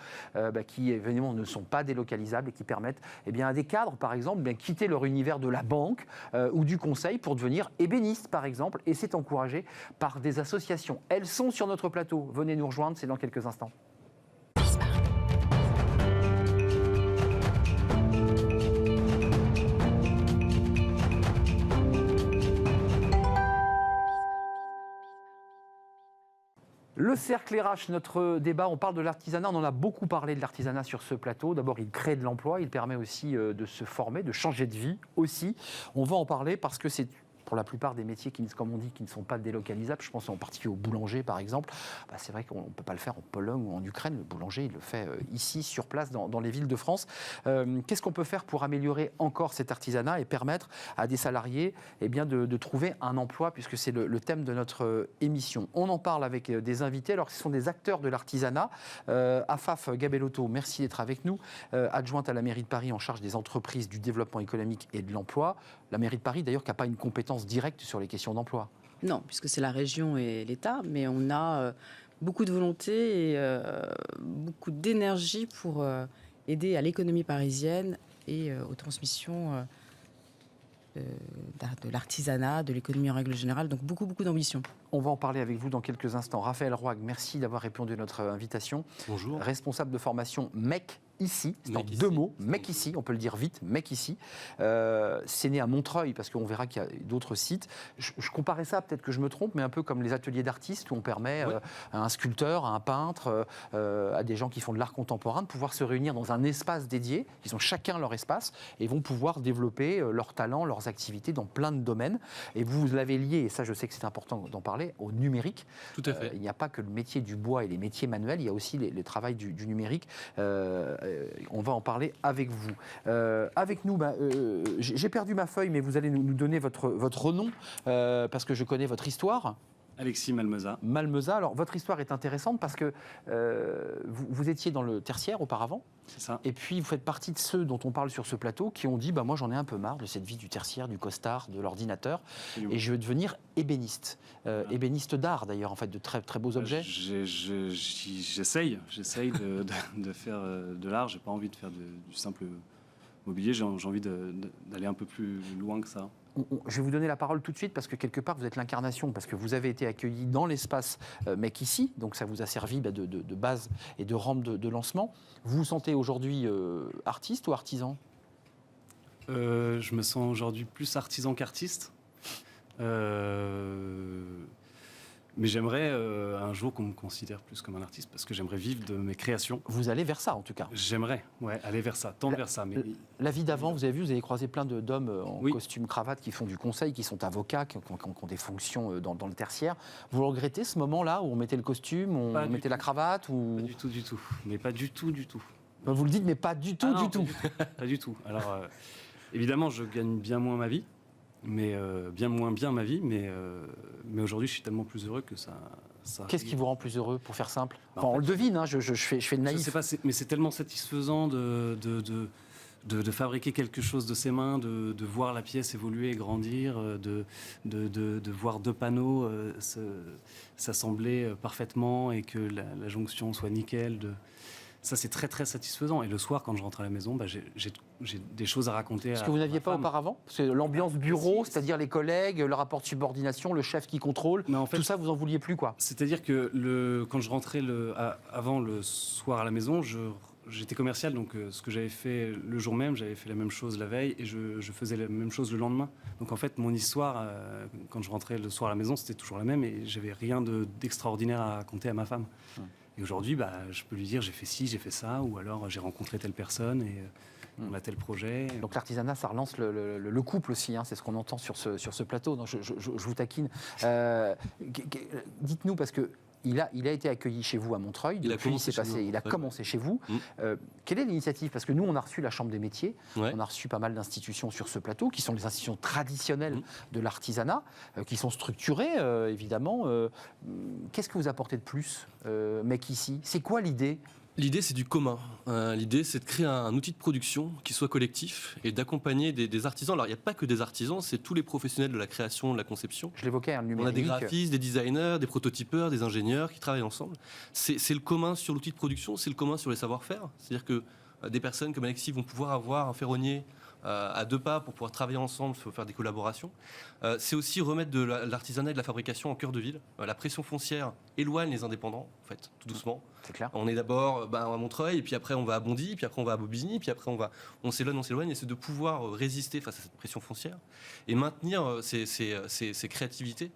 qui, évidemment, ne sont pas délocalisables et qui permettent à des cadres, par exemple, quitter leur univers de la banque ou du conseil pour devenir ébénistes, par exemple. Et c'est encouragé par des associations. Elles sont sur notre plateau. Venez nous rejoindre, c'est dans quelques instants. Le cercle RH, notre débat, on parle de l'artisanat, on en a beaucoup parlé de l'artisanat sur ce plateau. D'abord, il crée de l'emploi, il permet aussi de se former, de changer de vie aussi. On va en parler parce que c'est pour la plupart des métiers qui, comme on dit, qui ne sont pas délocalisables. Je pense en particulier au boulanger, par exemple. C'est vrai qu'on ne peut pas le faire en Pologne ou en Ukraine. Le boulanger, il le fait ici, sur place, dans les villes de France. Qu'est-ce qu'on peut faire pour améliorer encore cet artisanat et permettre à des salariés de trouver un emploi, puisque c'est le thème de notre émission. On en parle avec des invités. Alors, ce sont des acteurs de l'artisanat. Afaf Gabellotto, merci d'être avec nous. Adjointe à la mairie de Paris en charge des entreprises, du développement économique et de l'emploi. La mairie de Paris, d'ailleurs, qui n'a pas une compétence directe sur les questions d'emploi. Non, puisque c'est la région et l'État, mais on a beaucoup de volonté et beaucoup d'énergie pour aider à l'économie parisienne et aux transmissions de l'artisanat, de l'économie en règle générale, donc beaucoup d'ambition. On va en parler avec vous dans quelques instants. Raphaël Roig, merci d'avoir répondu à notre invitation. Bonjour. Responsable de formation MEC ici, c'est en deux mots, MEC ici, on peut le dire vite, MEC ici. C'est né à Montreuil, parce qu'on verra qu'il y a d'autres sites. Je comparais ça, peut-être que je me trompe, mais un peu comme les ateliers d'artistes, où on permet à un sculpteur, à un peintre, à des gens qui font de l'art contemporain, de pouvoir se réunir dans un espace dédié. Ils ont chacun leur espace et vont pouvoir développer leurs talents, leurs activités dans plein de domaines. Et vous l'avez lié, et ça je sais que c'est important d'en parler, au numérique. Tout à fait. Il n'y a pas que le métier du bois et les métiers manuels, il y a aussi les travails du numérique. On va en parler avec vous. Avec nous, j'ai perdu ma feuille, mais vous allez nous donner votre nom, parce que je connais votre histoire. Alexis Malmeza. Malmeza, alors votre histoire est intéressante parce que vous étiez dans le tertiaire auparavant. C'est ça. Et puis vous faites partie de ceux dont on parle sur ce plateau qui ont dit moi j'en ai un peu marre de cette vie du tertiaire, du costard, de l'ordinateur, et je veux devenir ébéniste. Ébéniste d'art d'ailleurs, en fait, de très, très beaux objets. J'essaye de faire de l'art, j'ai pas envie de faire du simple mobilier, j'ai envie d'aller un peu plus loin que ça. Je vais vous donner la parole tout de suite parce que quelque part vous êtes l'incarnation, parce que vous avez été accueilli dans l'espace MEC ici, donc ça vous a servi de base et de rampe de lancement. Vous vous sentez aujourd'hui artiste ou artisan ? Je me sens aujourd'hui plus artisan qu'artiste. Mais j'aimerais un jour qu'on me considère plus comme un artiste, parce que j'aimerais vivre de mes créations. Vous allez vers ça, en tout cas. J'aimerais, aller vers ça, tendre vers ça. Mais la vie d'avant, vous avez croisé plein d'hommes en costume cravate qui font du conseil, qui sont avocats, qui ont des fonctions dans le tertiaire. Vous regrettez ce moment-là où on mettait le costume, on mettait la cravate ou... Pas du tout. Mais pas du tout. Vous le dites, mais pas du tout, du tout. Pas du tout. Alors, Évidemment, je gagne bien moins ma vie, mais bien moins bien ma vie, mais aujourd'hui, je suis tellement plus heureux que ça. Qu'est-ce qui vous rend plus heureux, pour faire simple? Bah, en fait, on le devine, hein, je fais de naïf. Je sais pas, mais c'est tellement satisfaisant de fabriquer quelque chose de ses mains, de voir la pièce évoluer et grandir, de voir 2 panneaux s'assembler parfaitement et que la jonction soit nickel. Ça, c'est très, très satisfaisant. Et le soir, quand je rentre à la maison, j'ai des choses à raconter. Ce que vous n'aviez pas auparavant? C'est l'ambiance bureau, Si. c'est-à-dire les collègues, le rapport de subordination, le chef qui contrôle, Mais en fait, tout ça, vous en vouliez plus, quoi? C'est-à-dire que quand je rentrais avant le soir à la maison, j'étais commercial, donc ce que j'avais fait le jour même, j'avais fait la même chose la veille et je faisais la même chose le lendemain. Donc en fait, mon histoire, quand je rentrais le soir à la maison, c'était toujours la même et j'avais rien d'extraordinaire à raconter à ma femme. Et aujourd'hui, je peux lui dire j'ai fait ci, j'ai fait ça, ou alors j'ai rencontré telle personne et on a tel projet. Donc l'artisanat, ça relance le couple aussi, hein, c'est ce qu'on entend sur ce plateau. Donc, je vous taquine. Dites-nous, parce que il a été accueilli chez vous à Montreuil. Il a commencé chez vous. Quelle est l'initiative? Parce que nous, on a reçu la Chambre des métiers. On a reçu pas mal d'institutions sur ce plateau, qui sont des institutions traditionnelles de l'artisanat, qui sont structurées, évidemment. Qu'est-ce que vous apportez de plus, mec, ici? C'est quoi l'idée? L'idée, c'est du commun. L'idée, c'est de créer un outil de production qui soit collectif et d'accompagner des artisans. Alors, il n'y a pas que des artisans, c'est tous les professionnels de la création, de la conception. Je l'évoquais, le numérique. On a des graphistes, des designers, des prototypeurs, des ingénieurs qui travaillent ensemble. C'est le commun sur l'outil de production, c'est le commun sur les savoir-faire. C'est-à-dire que des personnes comme Alexis vont pouvoir avoir un ferronnier à 2 pas pour pouvoir travailler ensemble, faire des collaborations. C'est aussi remettre de l'artisanat et de la fabrication en cœur de ville. La pression foncière éloigne les indépendants, en fait, tout doucement. C'est clair. On est d'abord à Montreuil, et puis après on va à Bondy, puis après on va à Bobigny, puis après on s'éloigne, et c'est de pouvoir résister face à cette pression foncière et maintenir ces créativités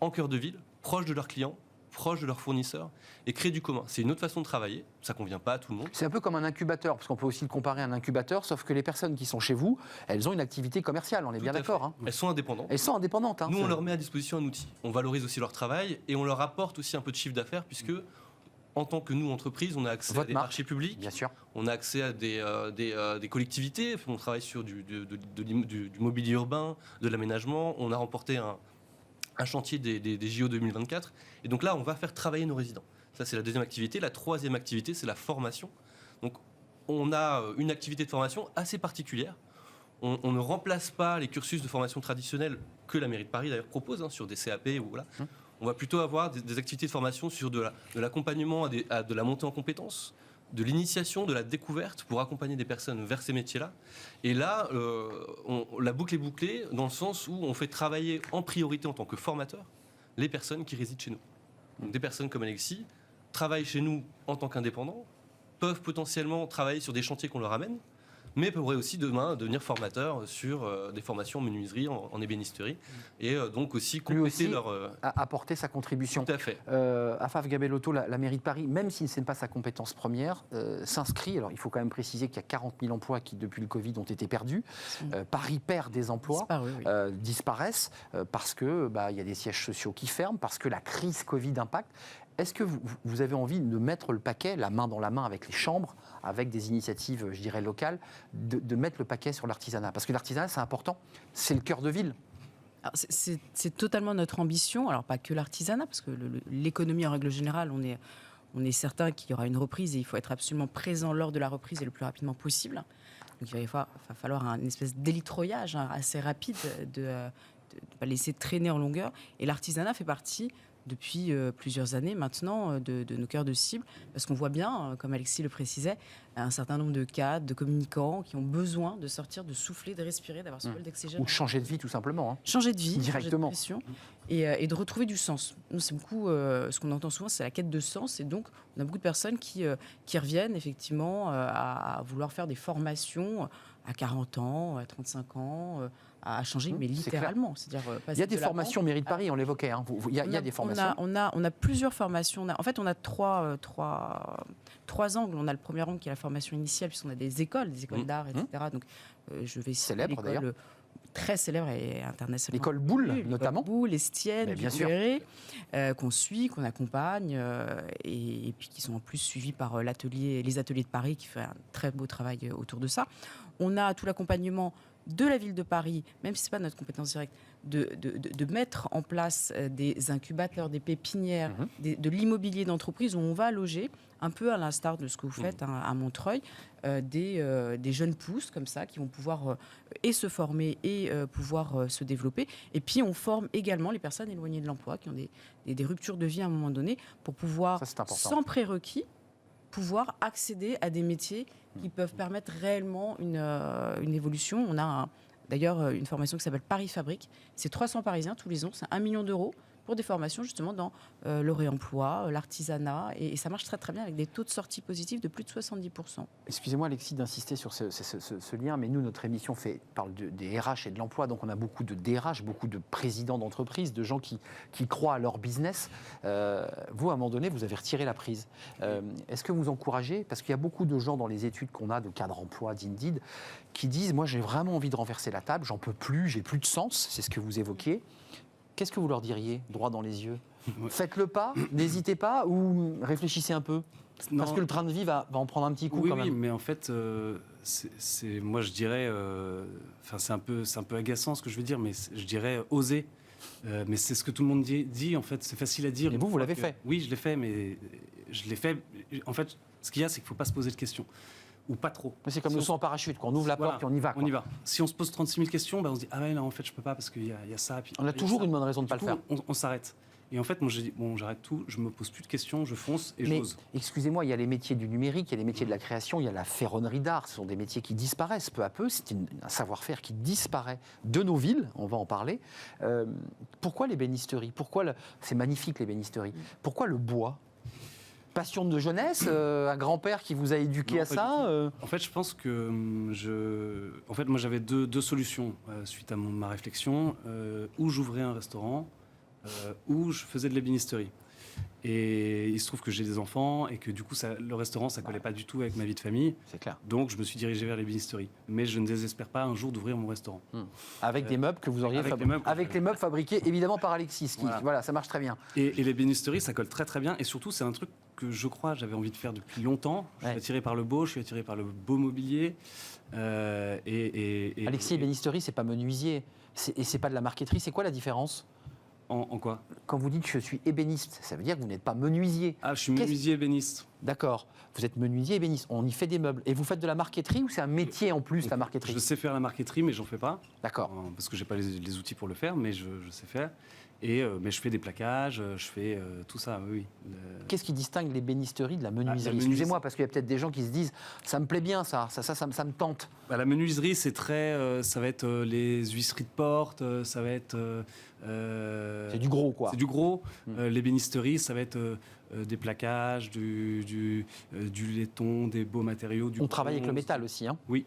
en cœur de ville, proches de leurs clients, proches de leurs fournisseurs, et créer du commun. C'est une autre façon de travailler, ça convient pas à tout le monde. C'est un peu comme un incubateur, parce qu'on peut aussi le comparer à un incubateur, sauf que les personnes qui sont chez vous, elles ont une activité commerciale, on est bien d'accord. Hein. Elles sont indépendantes. Elles sont indépendantes. Hein, nous, on leur met à disposition un outil. On valorise aussi leur travail, et on leur apporte aussi un peu de chiffre d'affaires, puisque en tant que nous, entreprise, on a accès à des marchés publics, bien sûr. On a accès à des collectivités, on travaille sur du mobilier urbain, de l'aménagement, on a remporté un chantier des JO 2024, et donc là, on va faire travailler nos résidents. Ça, c'est la deuxième activité. La troisième activité, c'est la formation. Donc, on a une activité de formation assez particulière. On ne remplace pas les cursus de formation traditionnels que la mairie de Paris, d'ailleurs, propose, sur des CAP ou voilà. On va plutôt avoir des activités de formation sur de l'accompagnement à de la montée en compétences, de l'initiation, de la découverte pour accompagner des personnes vers ces métiers-là. Et là, la boucle est bouclée dans le sens où on fait travailler en priorité en tant que formateur les personnes qui résident chez nous. Donc des personnes comme Alexis travaillent chez nous en tant qu'indépendants, peuvent potentiellement travailler sur des chantiers qu'on leur amène, mais pourraient aussi demain devenir formateurs sur des formations en menuiserie, en ébénisterie, et donc aussi compléter leur... apporter sa contribution. Tout à fait. Afaf Gabellotto, la mairie de Paris, même si ce n'est pas sa compétence première, s'inscrit, alors il faut quand même préciser qu'il y a 40 000 emplois qui, depuis le Covid, ont été perdus. Paris perd des emplois, disparaissent, parce qu'il y a des sièges sociaux qui ferment, parce que la crise Covid impacte. Est-ce que vous avez envie de mettre le paquet, la main dans la main avec les chambres, avec des initiatives, je dirais, locales, de mettre le paquet sur l'artisanat? Parce que l'artisanat, c'est important, c'est le cœur de ville. C'est totalement notre ambition, alors pas que l'artisanat, parce que l'économie en règle générale, on est certain qu'il y aura une reprise et il faut être absolument présent lors de la reprise et le plus rapidement possible. Donc il va falloir une espèce d'élitroyage assez rapide, de ne pas laisser traîner en longueur. Et l'artisanat fait partie depuis plusieurs années maintenant de nos cœurs de cible, parce qu'on voit bien, comme Alexis le précisait, un certain nombre de cadres, de communicants qui ont besoin de sortir, de souffler, de respirer, d'avoir ce bol d'oxygène. Ou de changer de vie tout simplement. Hein. Changer de vie, directement. Changer de pression, et de retrouver du sens. Nous, c'est beaucoup, ce qu'on entend souvent, c'est la quête de sens, et donc on a beaucoup de personnes qui reviennent effectivement à vouloir faire des formations à 40 ans, à 35 ans, à changer, mais littéralement. C'est-à-dire, il y a des formations mairie de Paris, on l'évoquait. Hein. Il y a des formations. On a plusieurs formations. En fait, on a trois angles. On a le premier angle qui est la formation initiale, puisqu'on a des écoles d'art, etc. Donc, je vais citer célèbre d'ailleurs. Très célèbre et internationalement. L'école Boulle, notamment. Boulle, Estienne, bien sûr. Qu'on suit, qu'on accompagne, et puis qui sont en plus suivis par les ateliers de Paris, qui fait un très beau travail autour de ça. On a tout l'accompagnement de la ville de Paris, même si ce n'est pas notre compétence directe, de mettre en place des incubateurs, des pépinières, de l'immobilier d'entreprise où on va loger, un peu à l'instar de ce que vous faites à Montreuil, des jeunes pousses comme ça qui vont pouvoir et se former et pouvoir se développer. Et puis on forme également les personnes éloignées de l'emploi qui ont des ruptures de vie à un moment donné pour pouvoir, sans prérequis, pouvoir accéder à des métiers qui peuvent permettre réellement une évolution. On a d'ailleurs une formation qui s'appelle Paris Fabrique. C'est 300 Parisiens tous les ans, c'est 1 million d'euros pour des formations justement dans le réemploi, l'artisanat, et ça marche très très bien avec des taux de sortie positifs de plus de 70%. Excusez-moi Alexis d'insister sur ce lien, mais nous, notre émission parle des RH et de l'emploi, donc on a beaucoup de DRH, beaucoup de présidents d'entreprises, de gens qui croient à leur business. Vous, à un moment donné, vous avez retiré la prise. Est-ce que vous encouragez, parce qu'il y a beaucoup de gens dans les études qu'on a de cadre emploi, d'Indeed, qui disent, moi j'ai vraiment envie de renverser la table, j'en peux plus, j'ai plus de sens, c'est ce que vous évoquiez. Qu'est-ce que vous leur diriez, droit dans les yeux ? Faites le pas, n'hésitez pas, ou réfléchissez un peu ? Parce que le train de vie va en prendre un petit coup quand même. Oui, mais en fait, moi je dirais, c'est un peu agaçant ce que je veux dire, mais je dirais oser. Mais c'est ce que tout le monde dit en fait, c'est facile à dire. Et vous l'avez fait ? Oui, je l'ai fait, mais je l'ai fait. En fait, ce qu'il y a, c'est qu'il ne faut pas se poser de questions. Ou pas trop. Mais c'est comme le saut en parachute, on ouvre la porte et on y va. On y va. Si on se pose 36 000 questions, on se dit, ah ouais, non, en fait, je peux pas parce qu'il y a ça. Puis, on a toujours une bonne raison de ne pas le faire. On s'arrête. Et en fait, moi, j'ai dit, bon, j'arrête tout, je me pose plus de questions, je fonce et j'ose. Excusez-moi, il y a les métiers du numérique, il y a les métiers de la création, il y a la ferronnerie d'art. Ce sont des métiers qui disparaissent peu à peu. C'est un savoir-faire qui disparaît de nos villes, on va en parler. Pourquoi les bénisteries ? C'est magnifique, les bénisteries. Pourquoi le bois ? Passion de jeunesse, un grand-père qui vous a éduqué à ça En fait, je pense que moi, j'avais deux solutions suite à ma réflexion. Où j'ouvrais un restaurant, où je faisais de l'ébénisterie. Et il se trouve que j'ai des enfants et que du coup, le restaurant, ça collait pas du tout avec ma vie de famille. C'est clair. Donc, je me suis dirigé vers l'ébénisterie. Mais je ne désespère pas un jour d'ouvrir mon restaurant. Avec des meubles que vous auriez fabriqués. Avec les meubles fabriqués évidemment par Alexis. Voilà, ça marche très bien. Et l'ébénisterie, ça colle très très bien. Et surtout, c'est un truc que je crois j'avais envie de faire depuis longtemps. Je suis attiré par le beau, je suis attiré par le beau mobilier. Alexis, ébénisterie, c'est pas menuisier. Et c'est pas de la marqueterie. C'est quoi la différence ? En quoi ? Quand vous dites que je suis ébéniste, ça veut dire que vous n'êtes pas menuisier. Ah, je suis menuisier ébéniste. D'accord. Vous êtes menuisier ébéniste. On y fait des meubles. Et vous faites de la marqueterie ou c'est un métier en plus, la marqueterie ? Je sais faire la marqueterie, mais j'en fais pas. D'accord. Parce que j'ai pas les outils pour le faire, mais je sais faire. Mais je fais des plaquages, je fais tout ça, oui. Qu'est-ce qui distingue l'ébénisterie de la menuiserie ? Excusez-moi, parce qu'il y a peut-être des gens qui se disent « ça me plaît bien, ça me tente ». La menuiserie, c'est très... ça va être les huisseries de porte, ça va être... c'est du gros, quoi. C'est du gros. L'ébénisterie, ça va être des plaquages, du laiton, des beaux matériaux. On travaille avec le métal aussi, hein ? Oui.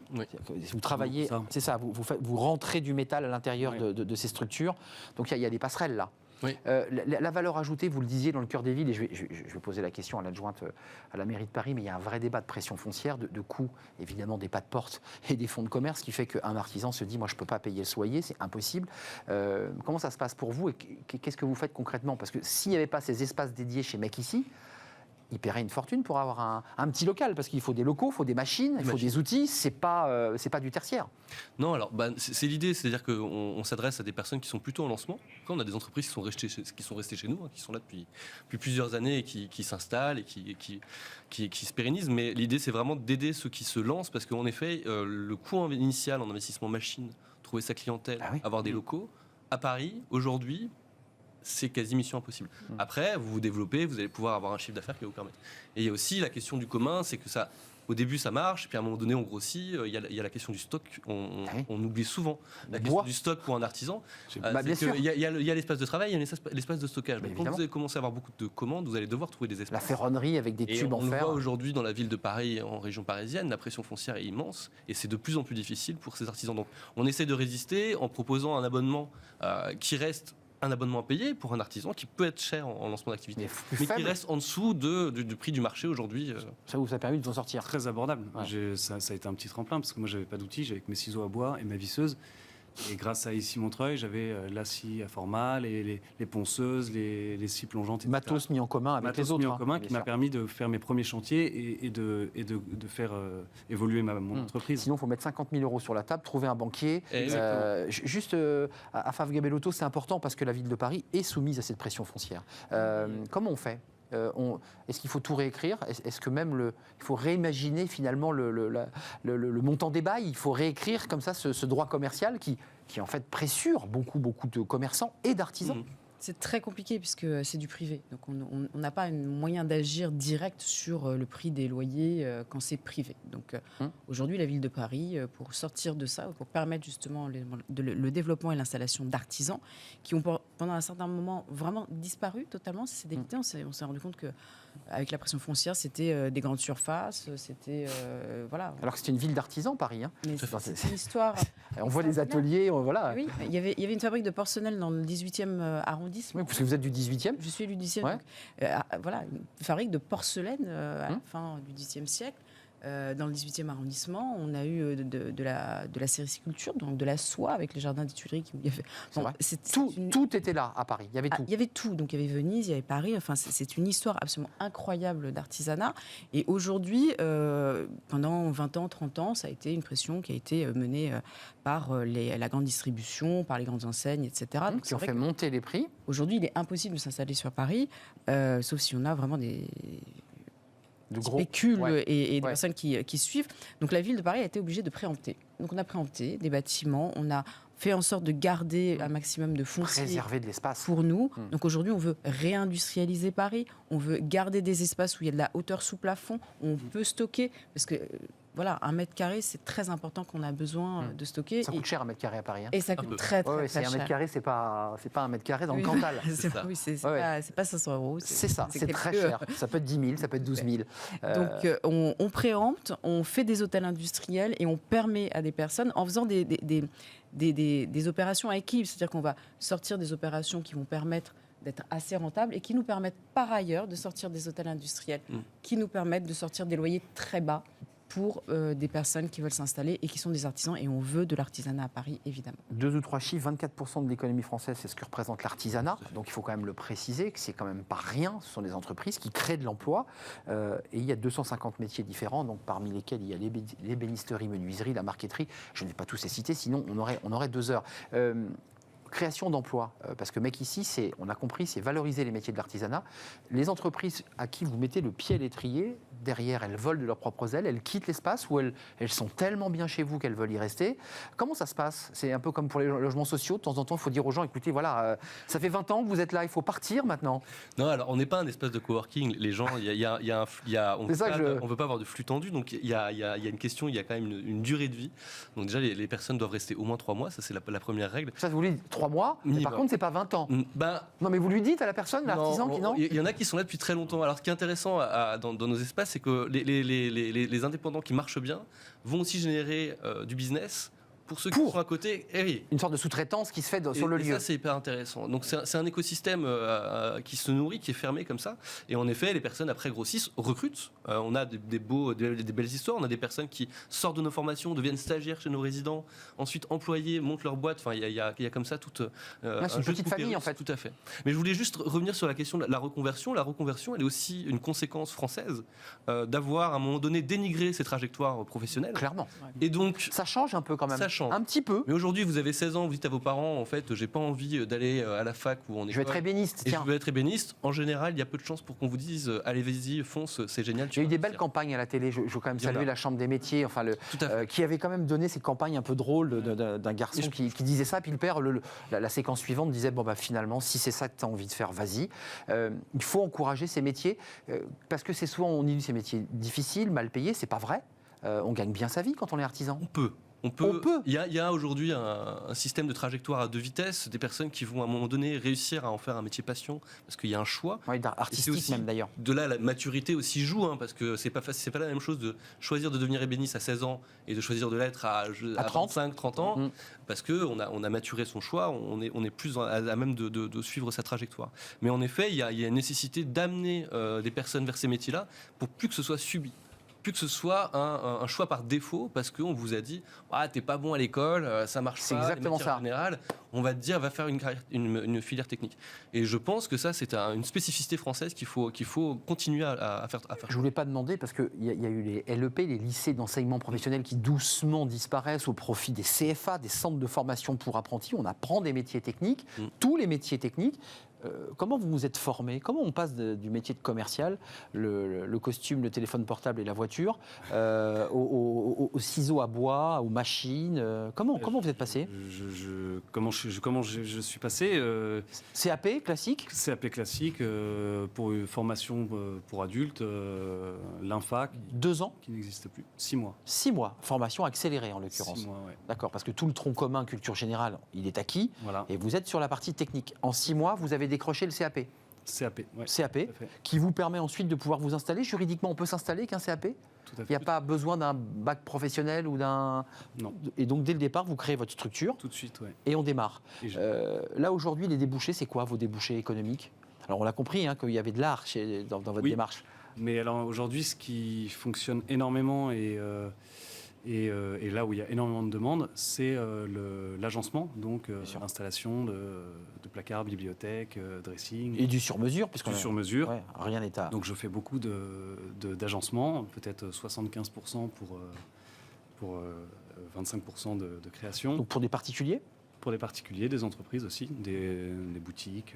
Vous travaillez, c'est ça, vous rentrez du métal à l'intérieur de ces structures. Donc il y a des passerelles là. Oui. La valeur ajoutée, vous le disiez, dans le cœur des villes, et je vais poser la question à l'adjointe à la mairie de Paris, mais il y a un vrai débat de pression foncière, de coûts, évidemment, des pas de porte et des fonds de commerce, qui fait qu'un artisan se dit, moi, je ne peux pas payer le loyer, c'est impossible. Comment ça se passe pour vous et qu'est-ce que vous faites concrètement ? Parce que s'il n'y avait pas ces espaces dédiés chez Mec Ici, il paierait une fortune pour avoir un petit local, parce qu'il faut des locaux, il faut des machines, il faut des outils, c'est pas du tertiaire. Non, alors c'est l'idée, c'est-à-dire qu'on s'adresse à des personnes qui sont plutôt en lancement. Quand on a des entreprises qui sont restées chez nous, qui sont là depuis plusieurs années et qui s'installent et qui se pérennisent, mais l'idée c'est vraiment d'aider ceux qui se lancent, parce qu'en effet, le coût initial en investissement machine, trouver sa clientèle, avoir des locaux, à Paris, aujourd'hui, c'est quasi mission impossible. Après, vous vous développez, vous allez pouvoir avoir un chiffre d'affaires qui va vous permettre. Et il y a aussi la question du commun, c'est que ça, au début, ça marche, puis à un moment donné, on grossit. Il y a la question du stock, on oublie souvent la question du stock pour un artisan. Bien sûr. Il y a l'espace de travail, il y a l'espace de stockage. Mais quand vous allez commencer à avoir beaucoup de commandes, vous allez devoir trouver des espaces. La ferronnerie avec des tubes en fer. On le voit aujourd'hui dans la ville de Paris, en région parisienne, la pression foncière est immense et c'est de plus en plus difficile pour ces artisans. Donc, on essaie de résister en proposant un abonnement qui reste un abonnement à payer pour un artisan qui peut être cher en lancement d'activité, mais qui reste en dessous du prix du marché aujourd'hui. Ça vous a permis de vous en sortir. Très abordable. Ça a été un petit tremplin parce que moi j'avais pas d'outils, j'avais que mes ciseaux à bois et ma visseuse. Et grâce à ici Montreuil, j'avais la scie à format, les ponceuses, les scies plongeantes, etc. Matos mis en commun avec les autres. Mis en commun qui m'a permis de faire mes premiers chantiers et de faire évoluer mon entreprise. Sinon, il faut mettre 50 000 € sur la table, trouver un banquier. Juste à Favre-Gabellotto, c'est important parce que la ville de Paris est soumise à cette pression foncière. Comment on fait ? Est-ce qu'il faut tout réécrire ? Est-ce que même il faut réimaginer finalement le montant des bails ? Il faut réécrire comme ça ce droit commercial qui en fait pressure beaucoup de commerçants et d'artisans. C'est très compliqué puisque c'est du privé. Donc on n'a pas un moyen d'agir direct sur le prix des loyers quand c'est privé. Donc aujourd'hui, la ville de Paris, pour sortir de ça, pour permettre justement le développement et l'installation d'artisans qui ont pendant un certain moment vraiment disparu totalement, c'est d'éviter. On s'est rendu compte que avec la pression foncière, c'était des grandes surfaces, c'était voilà. Alors que c'était une ville d'artisans, Paris. Hein. Mais c'est une histoire. On voit les ateliers, voilà. Oui, il y avait une fabrique de porcelaine dans le 18e arrondissement. Oui, parce que vous êtes du 18e. Je suis du 18e. Ouais. Donc, voilà, une fabrique de porcelaine à la fin du 10e siècle. Dans le 18e arrondissement, on a eu de la sériculture, donc de la soie avec les jardins des Tuileries. Tout était là à Paris, il y avait tout. Il y avait tout, donc il y avait Venise, il y avait Paris, enfin c'est une histoire absolument incroyable d'artisanat. Et aujourd'hui, pendant 20 ans, 30 ans, ça a été une pression qui a été menée par la grande distribution, par les grandes enseignes, etc. Donc, qui ont fait monter les prix. Aujourd'hui, il est impossible de s'installer sur Paris, sauf si on a vraiment des spécules et des personnes qui suivent. Donc la ville de Paris a été obligée de préempter. Donc on a préempté des bâtiments, on a fait en sorte de garder un maximum de foncier préserver de l'espace pour nous. Donc aujourd'hui, on veut réindustrialiser Paris, on veut garder des espaces où il y a de la hauteur sous plafond, on peut stocker, parce que voilà, 1 mètre carré, c'est très important qu'on a besoin de stocker. Ça coûte cher 1 mètre carré à Paris. Hein. Et ça coûte très cher. C'est 1 mètre carré, c'est pas 1 mètre carré dans le Cantal. C'est pas 500 €. C'est ça, c'est très cher. Ça peut être 10 000, ça peut être 12 000. Donc on préempte, on fait des hôtels industriels et on permet à des personnes, en faisant des opérations à équilibre, c'est-à-dire qu'on va sortir des opérations qui vont permettre d'être assez rentables et qui nous permettent par ailleurs de sortir des hôtels industriels, qui nous permettent de sortir des loyers très bas pour des personnes qui veulent s'installer et qui sont des artisans, et on veut de l'artisanat à Paris, évidemment. 2 ou 3 chiffres, 24% de l'économie française, c'est ce que représente l'artisanat, donc il faut quand même le préciser, que c'est quand même pas rien, ce sont des entreprises qui créent de l'emploi, et il y a 250 métiers différents, donc parmi lesquels il y a l'ébénisterie, menuiserie, la marqueterie, je ne vais pas tous les citer, sinon on aurait 2 heures. Création d'emplois, parce que mec ici, on a compris, c'est valoriser les métiers de l'artisanat. Les entreprises à qui vous mettez le pied à l'étrier, derrière, elles volent de leurs propres ailes, elles quittent l'espace ou elles sont tellement bien chez vous qu'elles veulent y rester. Comment ça se passe ? C'est un peu comme pour les logements sociaux, de temps en temps, il faut dire aux gens, écoutez, voilà, ça fait 20 ans que vous êtes là, il faut partir maintenant. Non, alors on n'est pas un espace de coworking. Les gens, on ne veut pas avoir de flux tendu, donc il y a une question, il y a quand même une durée de vie. Donc déjà, les personnes doivent rester au moins 3 mois, ça c'est la première règle. Ça, vous lui dites 3 mois, mais par contre, c'est pas 20 ans. Non, mais vous lui dites à la personne, l'artisan qui non ? Il y en a qui sont là depuis très longtemps. Alors ce qui est intéressant dans nos espaces, c'est que les indépendants qui marchent bien vont aussi générer du business pour ceux qui sont à côté. Une sorte de sous-traitance qui se fait sur le lieu. Ça, c'est hyper intéressant. Donc c'est un écosystème qui se nourrit, qui est fermé comme ça. Et en effet, les personnes après grossissent, recrutent. On a des belles histoires. On a des personnes qui sortent de nos formations, deviennent stagiaires chez nos résidents, ensuite employés, montent leur boîte. Enfin, il y a comme ça toute c'est une petite famille en fait. Tout à fait. Mais je voulais juste revenir sur la question de la reconversion. La reconversion, elle est aussi une conséquence française d'avoir à un moment donné dénigré ses trajectoires professionnelles. Clairement. Et donc ça change un peu quand même. Un petit peu. Mais aujourd'hui, vous avez 16 ans, vous dites à vos parents, en fait, j'ai pas envie d'aller à la fac ou en école. Je vais être ébéniste, tiens. Je veux être ébéniste. En général, il y a peu de chances pour qu'on vous dise, allez, vas-y, fonce, c'est génial. Il y a eu des belles campagnes à la télé. Je veux quand même saluer la Chambre des métiers, enfin, qui avait quand même donné ces campagnes un peu drôles d'un garçon qui disait ça. Puis le père, la séquence suivante, disait, bon, bah, finalement, si c'est ça que tu as envie de faire, vas-y. Il faut encourager ces métiers, parce que c'est souvent, on dit, ces métiers difficiles, mal payés. C'est pas vrai. On gagne bien sa vie quand on est artisan. On peut. Il y a aujourd'hui un système de trajectoire à 2 vitesses, des personnes qui vont à un moment donné réussir à en faire un métier passion, parce qu'il y a un choix. Oui, artistique aussi, même d'ailleurs. De là, la maturité aussi joue, parce que c'est pas la même chose de choisir de devenir ébéniste à 16 ans et de choisir de l'être à 35, 30 ans, parce qu'on a maturé son choix, on est plus à même de suivre sa trajectoire. Mais en effet, il y a une nécessité d'amener des personnes vers ces métiers-là pour plus que ce soit subi. plus que ce soit un choix par défaut parce qu'on vous a dit t'es pas bon à l'école, ça marche C'est pas. exactement ça. En général, on va te dire va faire une filière technique. Et je pense que ça c'est une spécificité française qu'il faut continuer à faire. Je voulais pas demander parce qu'il y a eu les LEP, les lycées d'enseignement professionnel qui doucement disparaissent au profit des CFA, des centres de formation pour apprentis. On apprend des métiers techniques, tous les métiers techniques. Comment vous vous êtes formé? Comment on passe du métier de commercial, le costume, le téléphone portable et la voiture, aux ciseaux à bois, aux machines? Comment vous êtes passé? Comment je suis passé CAP classique? CAP classique pour une formation pour adultes, l'INFAC. 2 ans? Qui n'existe plus. 6 mois. 6 mois. Formation accélérée en l'occurrence. 6 mois, ouais. D'accord, parce que tout le tronc commun culture générale, il est acquis. Voilà. Et vous êtes sur la partie technique. En 6 mois, vous avez décroché le CAP. CAP, ouais. CAP, qui vous permet ensuite de pouvoir vous installer. Juridiquement, on peut s'installer avec un CAP? Tout à fait. Il n'y a pas besoin d'un bac professionnel ou d'un... Non. Et donc, dès le départ, vous créez votre structure. Tout de suite, oui. Et on démarre. Et là, aujourd'hui, les débouchés, c'est quoi vos débouchés économiques? Alors, on l'a compris, qu'il y avait de l'art dans votre démarche. Mais alors, aujourd'hui, ce qui fonctionne énormément et là où il y a énormément de demandes, c'est l'agencement, donc l'installation de placards, bibliothèques, dressing. Et du sur-mesure, puisqu'on sur mesure. Ouais, rien n'est à... Donc je fais beaucoup d'agencement, peut-être 75% pour 25% de création. Donc pour des particuliers? Pour des particuliers, des entreprises aussi, des boutiques,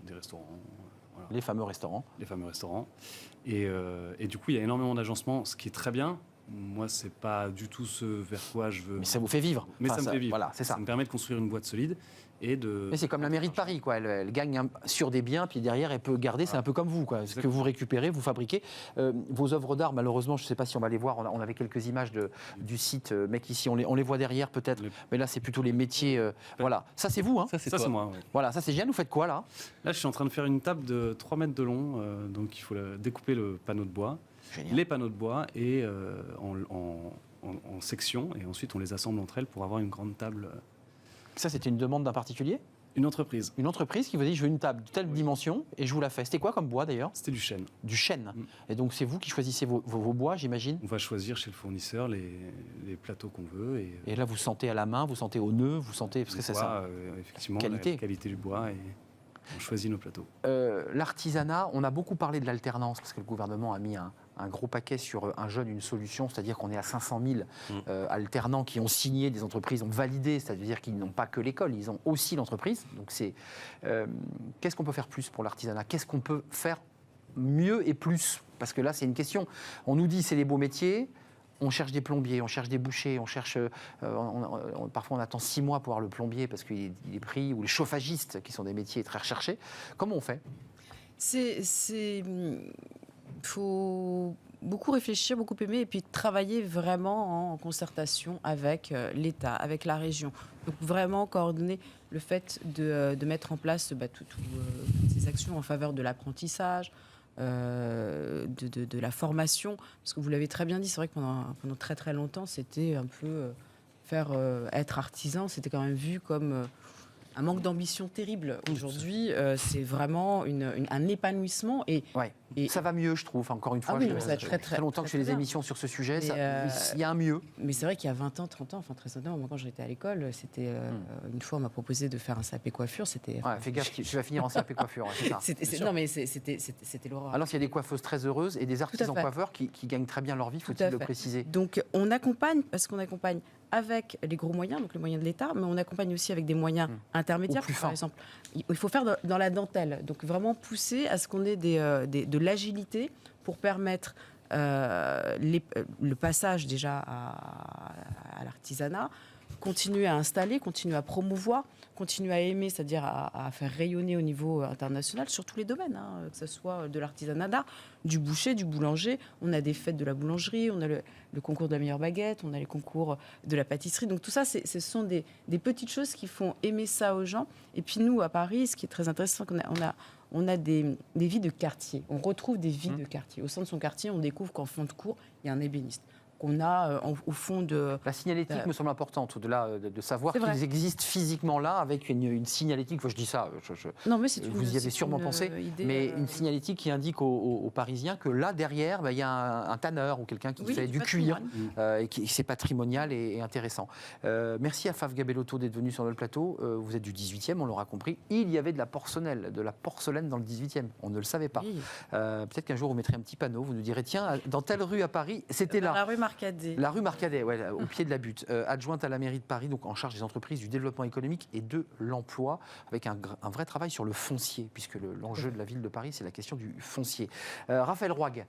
des restaurants. Voilà. Les fameux restaurants. Les fameux restaurants. Et du coup, il y a énormément d'agencement, ce qui est très bien. Moi, c'est pas du tout ce vers quoi je veux. Mais ça vous fait vivre. Mais ça me fait vivre. Voilà, c'est ça. Ça me permet de construire une boîte solide et de. Mais c'est comme la mairie de Paris, quoi. Elle gagne sur des biens, puis derrière, elle peut garder. C'est un peu comme vous, quoi. Ce que vous récupérez, vous fabriquez. Vos œuvres d'art, malheureusement, je ne sais pas si on va les voir. On avait quelques images du site, mec, ici. On les voit derrière, peut-être. Mais là, c'est plutôt les métiers. Voilà. Ça, c'est vous, hein? Ça, c'est moi. Ouais. Voilà, ça, c'est génial. Vous faites quoi, là? Là, je suis en train de faire une table de 3 mètres de long. Donc, il faut découper le panneau de bois. Génial. Les panneaux de bois et en sections, et ensuite on les assemble entre elles pour avoir une grande table. Ça, c'était une demande d'un particulier? Une entreprise. Une entreprise qui vous dit, je veux une table de telle dimension et je vous la fais. C'était quoi comme bois d'ailleurs? C'était du chêne. Du chêne. Et donc c'est vous qui choisissez vos bois, j'imagine? On va choisir chez le fournisseur les plateaux qu'on veut. Et là, vous sentez à la main, vous sentez au nœud, vous sentez... Parce que c'est ça. Effectivement, qualité. La qualité du bois et on choisit nos plateaux. L'artisanat, on a beaucoup parlé de l'alternance parce que le gouvernement a mis un gros paquet sur un jeune, une solution, c'est-à-dire qu'on est à 500 000 alternants qui ont signé, des entreprises ont validé, c'est-à-dire qu'ils n'ont pas que l'école, ils ont aussi l'entreprise. Donc qu'est-ce qu'on peut faire plus pour l'artisanat? Qu'est-ce qu'on peut faire mieux et plus? Parce que là, c'est une question. On nous dit c'est les beaux métiers. On cherche des plombiers, on cherche des bouchers, on cherche. Parfois, on attend 6 mois pour avoir le plombier parce qu'il est pris, ou les chauffagistes, qui sont des métiers très recherchés. Comment on fait? Faut beaucoup réfléchir, beaucoup aimer, et puis travailler vraiment en concertation avec l'État, avec la région. Donc vraiment coordonner le fait de mettre en place toutes ces actions en faveur de l'apprentissage, de la formation, parce que vous l'avez très bien dit, c'est vrai que pendant très très longtemps, c'était un peu être artisan, c'était quand même vu comme un manque d'ambition terrible. Aujourd'hui, c'est vraiment un épanouissement. Et ça va mieux, je trouve. Encore une fois, ça va très longtemps que je fais des émissions sur ce sujet. Il y a un mieux. Mais c'est vrai qu'il y a 20 ans, 30 ans, enfin très sincèrement, moi quand j'étais à l'école, c'était une fois on m'a proposé de faire un CAP coiffure. C'était. Fais gaffe, tu vas finir en CAP coiffure. Non, mais c'était l'horreur. Alors, il y a des coiffeuses très heureuses et des artisans coiffeurs qui gagnent très bien leur vie, faut-il le préciser. Donc, on accompagne, parce qu'on accompagne avec les gros moyens, donc les moyens de l'État, mais on accompagne aussi avec des moyens intermédiaires. Par exemple, il faut faire dans la dentelle. Donc, vraiment pousser à ce qu'on ait de l'agilité pour permettre le passage déjà à l'artisanat, continuer à installer, continuer à promouvoir, continuer à aimer, c'est-à-dire à faire rayonner au niveau international sur tous les domaines, que ce soit de l'artisanat d'art, du boucher, du boulanger. On a des fêtes de la boulangerie, on a le concours de la meilleure baguette, on a les concours de la pâtisserie. Donc tout ça, ce sont des petites choses qui font aimer ça aux gens. Et puis nous, à Paris, ce qui est très intéressant, on a des vies de quartier. On retrouve des vies de quartier. Au sein de son quartier, on découvre qu'en fond de cours, il y a un ébéniste. qu'on a au fond de... La signalétique me semble importante, au-delà de savoir C'est vrai. qu'ils existent physiquement là, avec une signalétique. Enfin, je dis ça, Non, mais c'est vous y avez sûrement pensé, idée, mais une signalétique qui indique aux Parisiens que là, derrière, il y a un tanneur ou quelqu'un qui fait du cuir, et c'est patrimonial et intéressant. Merci à Faf Gabellotto d'être venu sur le plateau. Vous êtes du 18e, on l'aura compris. Il y avait de la porcelaine dans le 18e. On ne le savait pas. Oui. Peut-être qu'un jour, vous mettrez un petit panneau, vous nous direz, tiens, dans telle rue à Paris, c'était là. La rue Marcadet. La rue Marcadet, ouais, au pied de la butte. Adjointe à la mairie de Paris, donc en charge des entreprises, du développement économique et de l'emploi, avec un vrai travail sur le foncier, puisque l'enjeu de la ville de Paris, c'est la question du foncier. Raphaël Roig,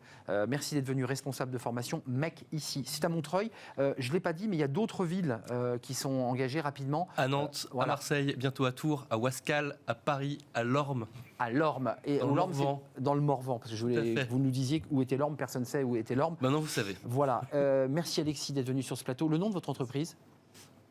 merci d'être venu responsable de formation MEC ici. C'est à Montreuil. Je ne l'ai pas dit, mais il y a d'autres villes qui sont engagées rapidement. À Nantes, à Marseille, bientôt à Tours, à Ouascal, à Paris, à Lorme. À Lorme. Et dans le Morvan. Dans le Morvan, parce que je voulais que vous nous disiez où était Lorme, personne ne sait où était Lorme. Maintenant, vous savez. Voilà. Merci Alexis d'être venu sur ce plateau. Le nom de votre entreprise ?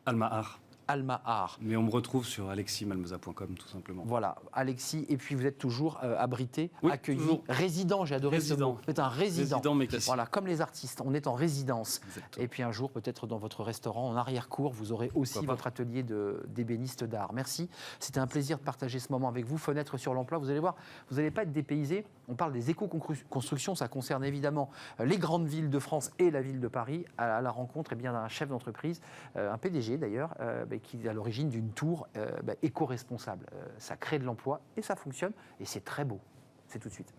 Alma-Art. Alma-Art. Mais on me retrouve sur aleximalmeza.com tout simplement. Voilà, Alexis. Et puis vous êtes toujours abrité, oui, accueilli, toujours. Résident, j'ai adoré ce mot. Vous êtes un résident. Mais voilà, comme les artistes, on est en résidence. Exactement. Et puis un jour, peut-être dans votre restaurant, en arrière-cour, vous aurez aussi votre atelier d'ébéniste d'art. Merci, c'était un plaisir de partager ce moment avec vous. Fenêtre sur l'emploi, vous allez voir, vous n'allez pas être dépaysé. On parle des éco-constructions, ça concerne évidemment les grandes villes de France et la ville de Paris, à la rencontre d'un chef d'entreprise, un PDG d'ailleurs, qui est à l'origine d'une tour éco-responsable. Ça crée de l'emploi et ça fonctionne et c'est très beau. C'est tout de suite.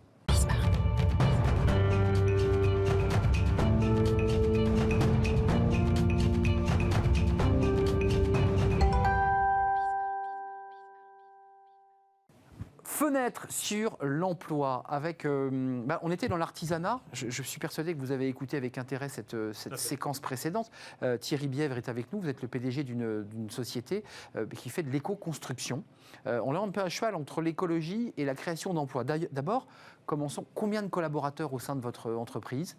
Fenêtre sur l'emploi. Avec, on était dans l'artisanat. Je suis persuadé que vous avez écouté avec intérêt cette séquence précédente. Thierry Bièvre est avec nous. Vous êtes le PDG d'une société qui fait de l'éco-construction. On est un peu à cheval entre l'écologie et la création d'emplois. D'abord, commençons. Combien de collaborateurs au sein de votre entreprise ?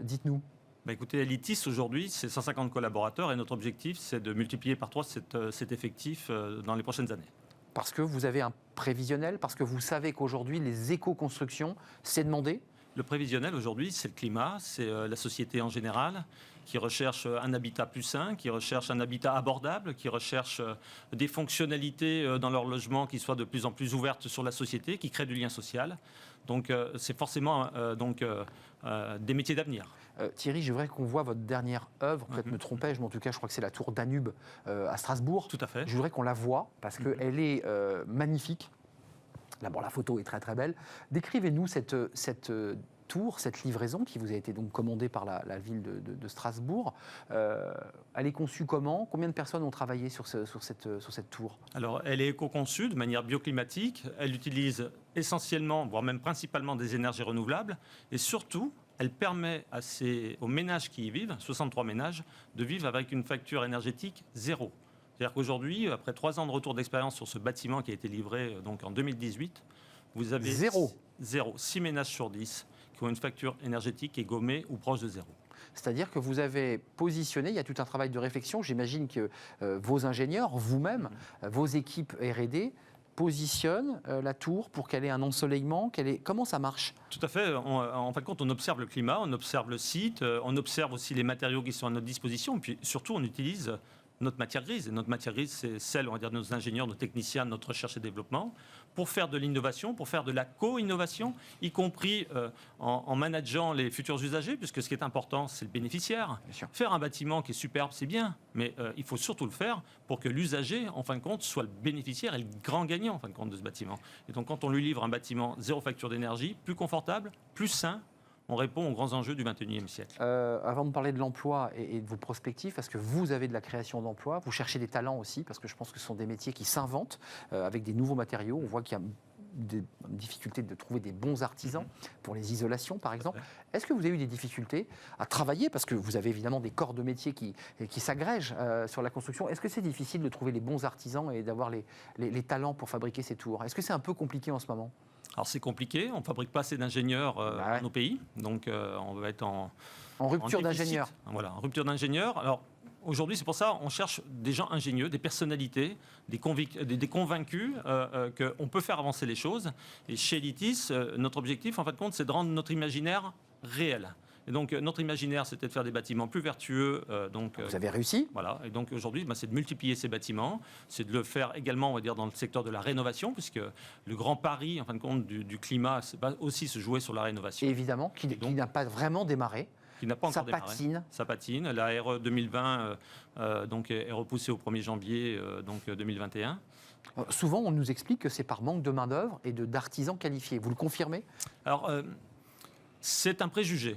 Dites-nous. Écoutez, Elitis, aujourd'hui, c'est 150 collaborateurs et notre objectif, c'est de multiplier par 3 cet effectif dans les prochaines années. Parce que vous avez un prévisionnel, parce que vous savez qu'aujourd'hui, les éco-constructions, c'est demandé ? Le prévisionnel, aujourd'hui, c'est le climat, c'est la société en général qui recherche un habitat plus sain, qui recherche un habitat abordable, qui recherche des fonctionnalités dans leur logement qui soient de plus en plus ouvertes sur la société, qui créent du lien social. Donc, c'est forcément des métiers d'avenir. Thierry, je voudrais qu'on voit votre dernière œuvre, peut-être me trompais-je, mais en tout cas, je crois que c'est la tour Danube à Strasbourg. Tout à fait. Je voudrais qu'on la voie, parce qu'elle est magnifique. D'abord, la photo est très très belle. Décrivez-nous cette tour, cette livraison qui vous a été donc commandée par la ville de Strasbourg. Elle est conçue comment ? Combien de personnes ont travaillé sur cette tour ? Alors, elle est éco-conçue de manière bioclimatique. Elle utilise essentiellement, voire même principalement, des énergies renouvelables. Et surtout, elle permet aux ménages qui y vivent, 63 ménages, de vivre avec une facture énergétique zéro. C'est-à-dire qu'aujourd'hui, après 3 ans de retour d'expérience sur ce bâtiment qui a été livré donc en 2018, vous avez 6 ménages sur 10 qui ont une facture énergétique qui est gommée ou proche de zéro. C'est-à-dire que vous avez positionné, il y a tout un travail de réflexion, j'imagine que vos ingénieurs, vous-même, vos équipes R&D, positionne la tour pour qu'elle ait un ensoleillement, comment ça marche ? Tout à fait. En fin de compte, on observe le climat, on observe le site, on observe aussi les matériaux qui sont à notre disposition, et puis surtout, on utilise notre matière grise. Et notre matière grise, c'est celle, on va dire, de nos ingénieurs, nos techniciens, notre recherche et développement, pour faire de l'innovation, pour faire de la co-innovation, y compris en manageant les futurs usagers, puisque ce qui est important, c'est le bénéficiaire. Faire un bâtiment qui est superbe, c'est bien, mais il faut surtout le faire pour que l'usager, en fin de compte, soit le bénéficiaire et le grand gagnant, en fin de compte, de ce bâtiment. Et donc, quand on lui livre un bâtiment zéro facture d'énergie, plus confortable, plus sain, on répond aux grands enjeux du XXIe siècle. Avant de parler de l'emploi et de vos perspectives, parce que vous avez de la création d'emplois, vous cherchez des talents aussi, parce que je pense que ce sont des métiers qui s'inventent avec des nouveaux matériaux. On voit qu'il y a des difficultés de trouver des bons artisans pour les isolations, par exemple. Est-ce que vous avez eu des difficultés à travailler, parce que vous avez évidemment des corps de métiers qui s'agrègent sur la construction. Est-ce que c'est difficile de trouver les bons artisans et d'avoir les talents pour fabriquer ces tours ? Est-ce que c'est un peu compliqué en ce moment ? Alors c'est compliqué, on ne fabrique pas assez d'ingénieurs dans nos pays, donc on va être en rupture d'ingénieurs. Voilà, en rupture d'ingénieurs. Alors aujourd'hui, c'est pour ça on cherche des gens ingénieux, des personnalités, des convaincus qu'on peut faire avancer les choses. Et chez Elitis, notre objectif, en fin de compte, c'est de rendre notre imaginaire réel. Et donc, notre imaginaire, c'était de faire des bâtiments plus vertueux. Vous avez réussi. Voilà. Et donc, aujourd'hui, c'est de multiplier ces bâtiments. C'est de le faire également, on va dire, dans le secteur de la rénovation, puisque le grand pari, en fin de compte, du climat, c'est aussi se jouer sur la rénovation. Et évidemment, qui n'a pas vraiment démarré. Qui n'a pas encore démarré. Ça patine. La RE 2020 est repoussée au 1er janvier 2021. Souvent, on nous explique que c'est par manque de main-d'œuvre et d'artisans qualifiés. Vous le confirmez? Alors, c'est un préjugé.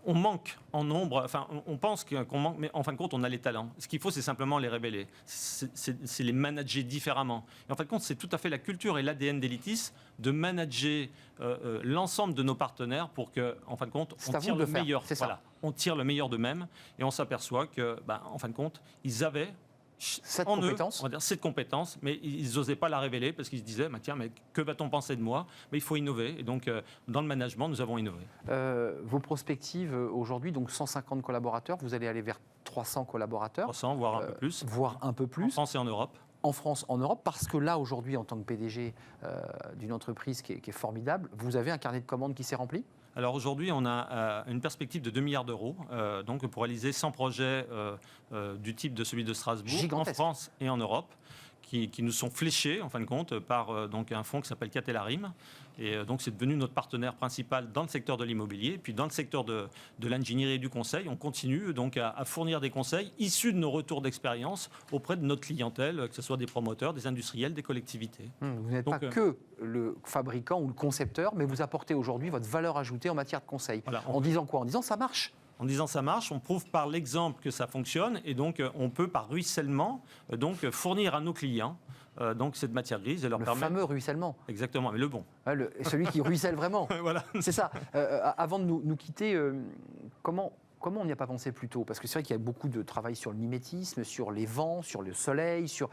On manque en nombre, on pense qu'on manque, mais en fin de compte, on a les talents. Ce qu'il faut, c'est simplement les révéler. C'est les manager différemment. Et en fin de compte, c'est tout à fait la culture et l'ADN d'Elitis de manager l'ensemble de nos partenaires pour que, en fin de compte, on tire le meilleur. Voilà, on tire le meilleur d'eux-mêmes et on s'aperçoit que, en fin de compte, ils avaient cette en compétence. Eux, on va dire cette compétence, mais ils n'osaient pas la révéler parce qu'ils se disaient tiens, mais que va-t-on penser de moi? Mais il faut innover. Et donc, dans le management, nous avons innové. Vos perspectives aujourd'hui, donc 150 collaborateurs, vous allez aller vers 300 collaborateurs. 300, voire un peu plus. Voire un peu plus. En France et en Europe. En France, en Europe, parce que là, aujourd'hui, en tant que PDG d'une entreprise qui est formidable, vous avez un carnet de commandes qui s'est rempli? Alors aujourd'hui, on a une perspective de 2 milliards d'euros donc pour réaliser 100 projets du type de celui de Strasbourg, en France et en Europe, qui nous sont fléchés, en fin de compte, par donc un fonds qui s'appelle Catelarim. Et donc, c'est devenu notre partenaire principal dans le secteur de l'immobilier. Puis, dans le secteur de l'ingénierie et du conseil, on continue donc à fournir des conseils issus de nos retours d'expérience auprès de notre clientèle, que ce soit des promoteurs, des industriels, des collectivités. Vous n'êtes pas que le fabricant ou le concepteur, mais vous apportez aujourd'hui votre valeur ajoutée en matière de conseil. Voilà, en disant quoi? En disant ça marche. En disant ça marche, on prouve par l'exemple que ça fonctionne et donc on peut par ruissellement donc fournir à nos clients donc cette matière grise et leur permettre... Le fameux ruissellement. Exactement, mais le bon. Celui qui ruisselle vraiment. Voilà. C'est ça. Avant de nous quitter, comment on n'y a pas pensé plus tôt? Parce que c'est vrai qu'il y a beaucoup de travail sur le mimétisme, sur les vents, sur le soleil, sur...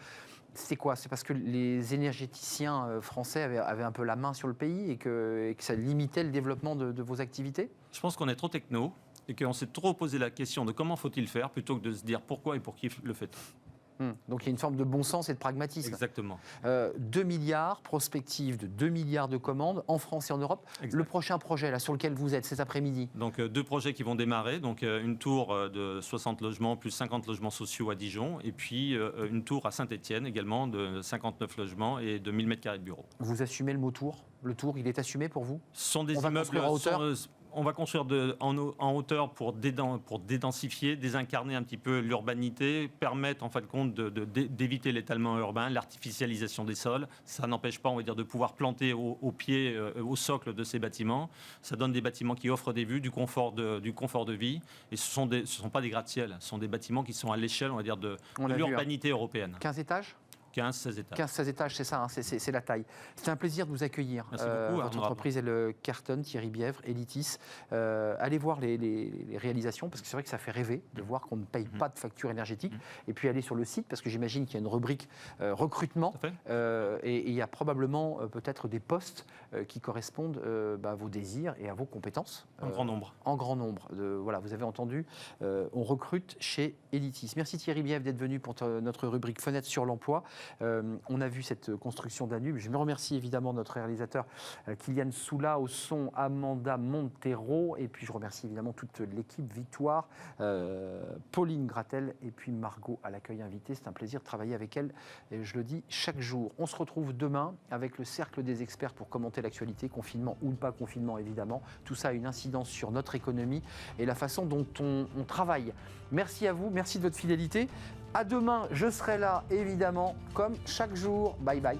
C'est quoi? C'est parce que les énergéticiens français avaient un peu la main sur le pays et que ça limitait le développement de vos activités? Je pense qu'on est trop techno et qu'on s'est trop posé la question de comment faut-il faire plutôt que de se dire pourquoi et pour qui le fait-on. Donc il y a une forme de bon sens et de pragmatisme. Exactement. 2 milliards, prospective de 2 milliards de commandes en France et en Europe. Exact. Le prochain projet là, sur lequel vous êtes cet après-midi? Donc 2 projets qui vont démarrer. Donc une tour de 60 logements plus 50 logements sociaux à Dijon. Et puis une tour à Saint-Étienne également de 59 logements et de 1000 m² de bureaux. Vous assumez le mot tour? Le tour, il est assumé pour vous? Ce sont des immeubles à hauteur. On va construire en hauteur pour dédensifier, désincarner un petit peu l'urbanité, permettre en fin de compte d'éviter l'étalement urbain, l'artificialisation des sols. Ça n'empêche pas, on va dire, de pouvoir planter au pied, au socle de ces bâtiments. Ça donne des bâtiments qui offrent des vues, du confort de vie. Et ce ne sont pas des gratte-ciel, ce sont des bâtiments qui sont à l'échelle, on va dire, de l'urbanité européenne. 15 étages? 15-16 étages. 15-16 étages, c'est ça, c'est la taille. C'est un plaisir de vous accueillir. Merci beaucoup. Votre entreprise, elle cartonne, Thierry Bièvre, Elitis. Allez voir les réalisations, parce que c'est vrai que ça fait rêver de voir qu'on ne paye pas de facture énergétique. Et puis aller sur le site, parce que j'imagine qu'il y a une rubrique recrutement. Et il y a probablement peut-être des postes qui correspondent à vos désirs et à vos compétences. En grand nombre. En grand nombre. Voilà, vous avez entendu, on recrute chez Elitis. Merci Thierry Bièvre d'être venu pour notre rubrique Fenêtre sur l'emploi. On a vu cette construction Danube. Je me remercie évidemment notre réalisateur Kylian Soula, au son Amanda Montero, et puis je remercie évidemment toute l'équipe Victoire, Pauline Gratel et puis Margot à l'accueil invité. C'est un plaisir de travailler avec elle, et je le dis chaque jour. On se retrouve demain avec le cercle des experts pour commenter l'actualité, confinement ou pas confinement évidemment. Tout ça a une incidence sur notre économie et la façon dont on travaille. Merci à vous, merci de votre fidélité. À demain, je serai là, évidemment, comme chaque jour. Bye bye.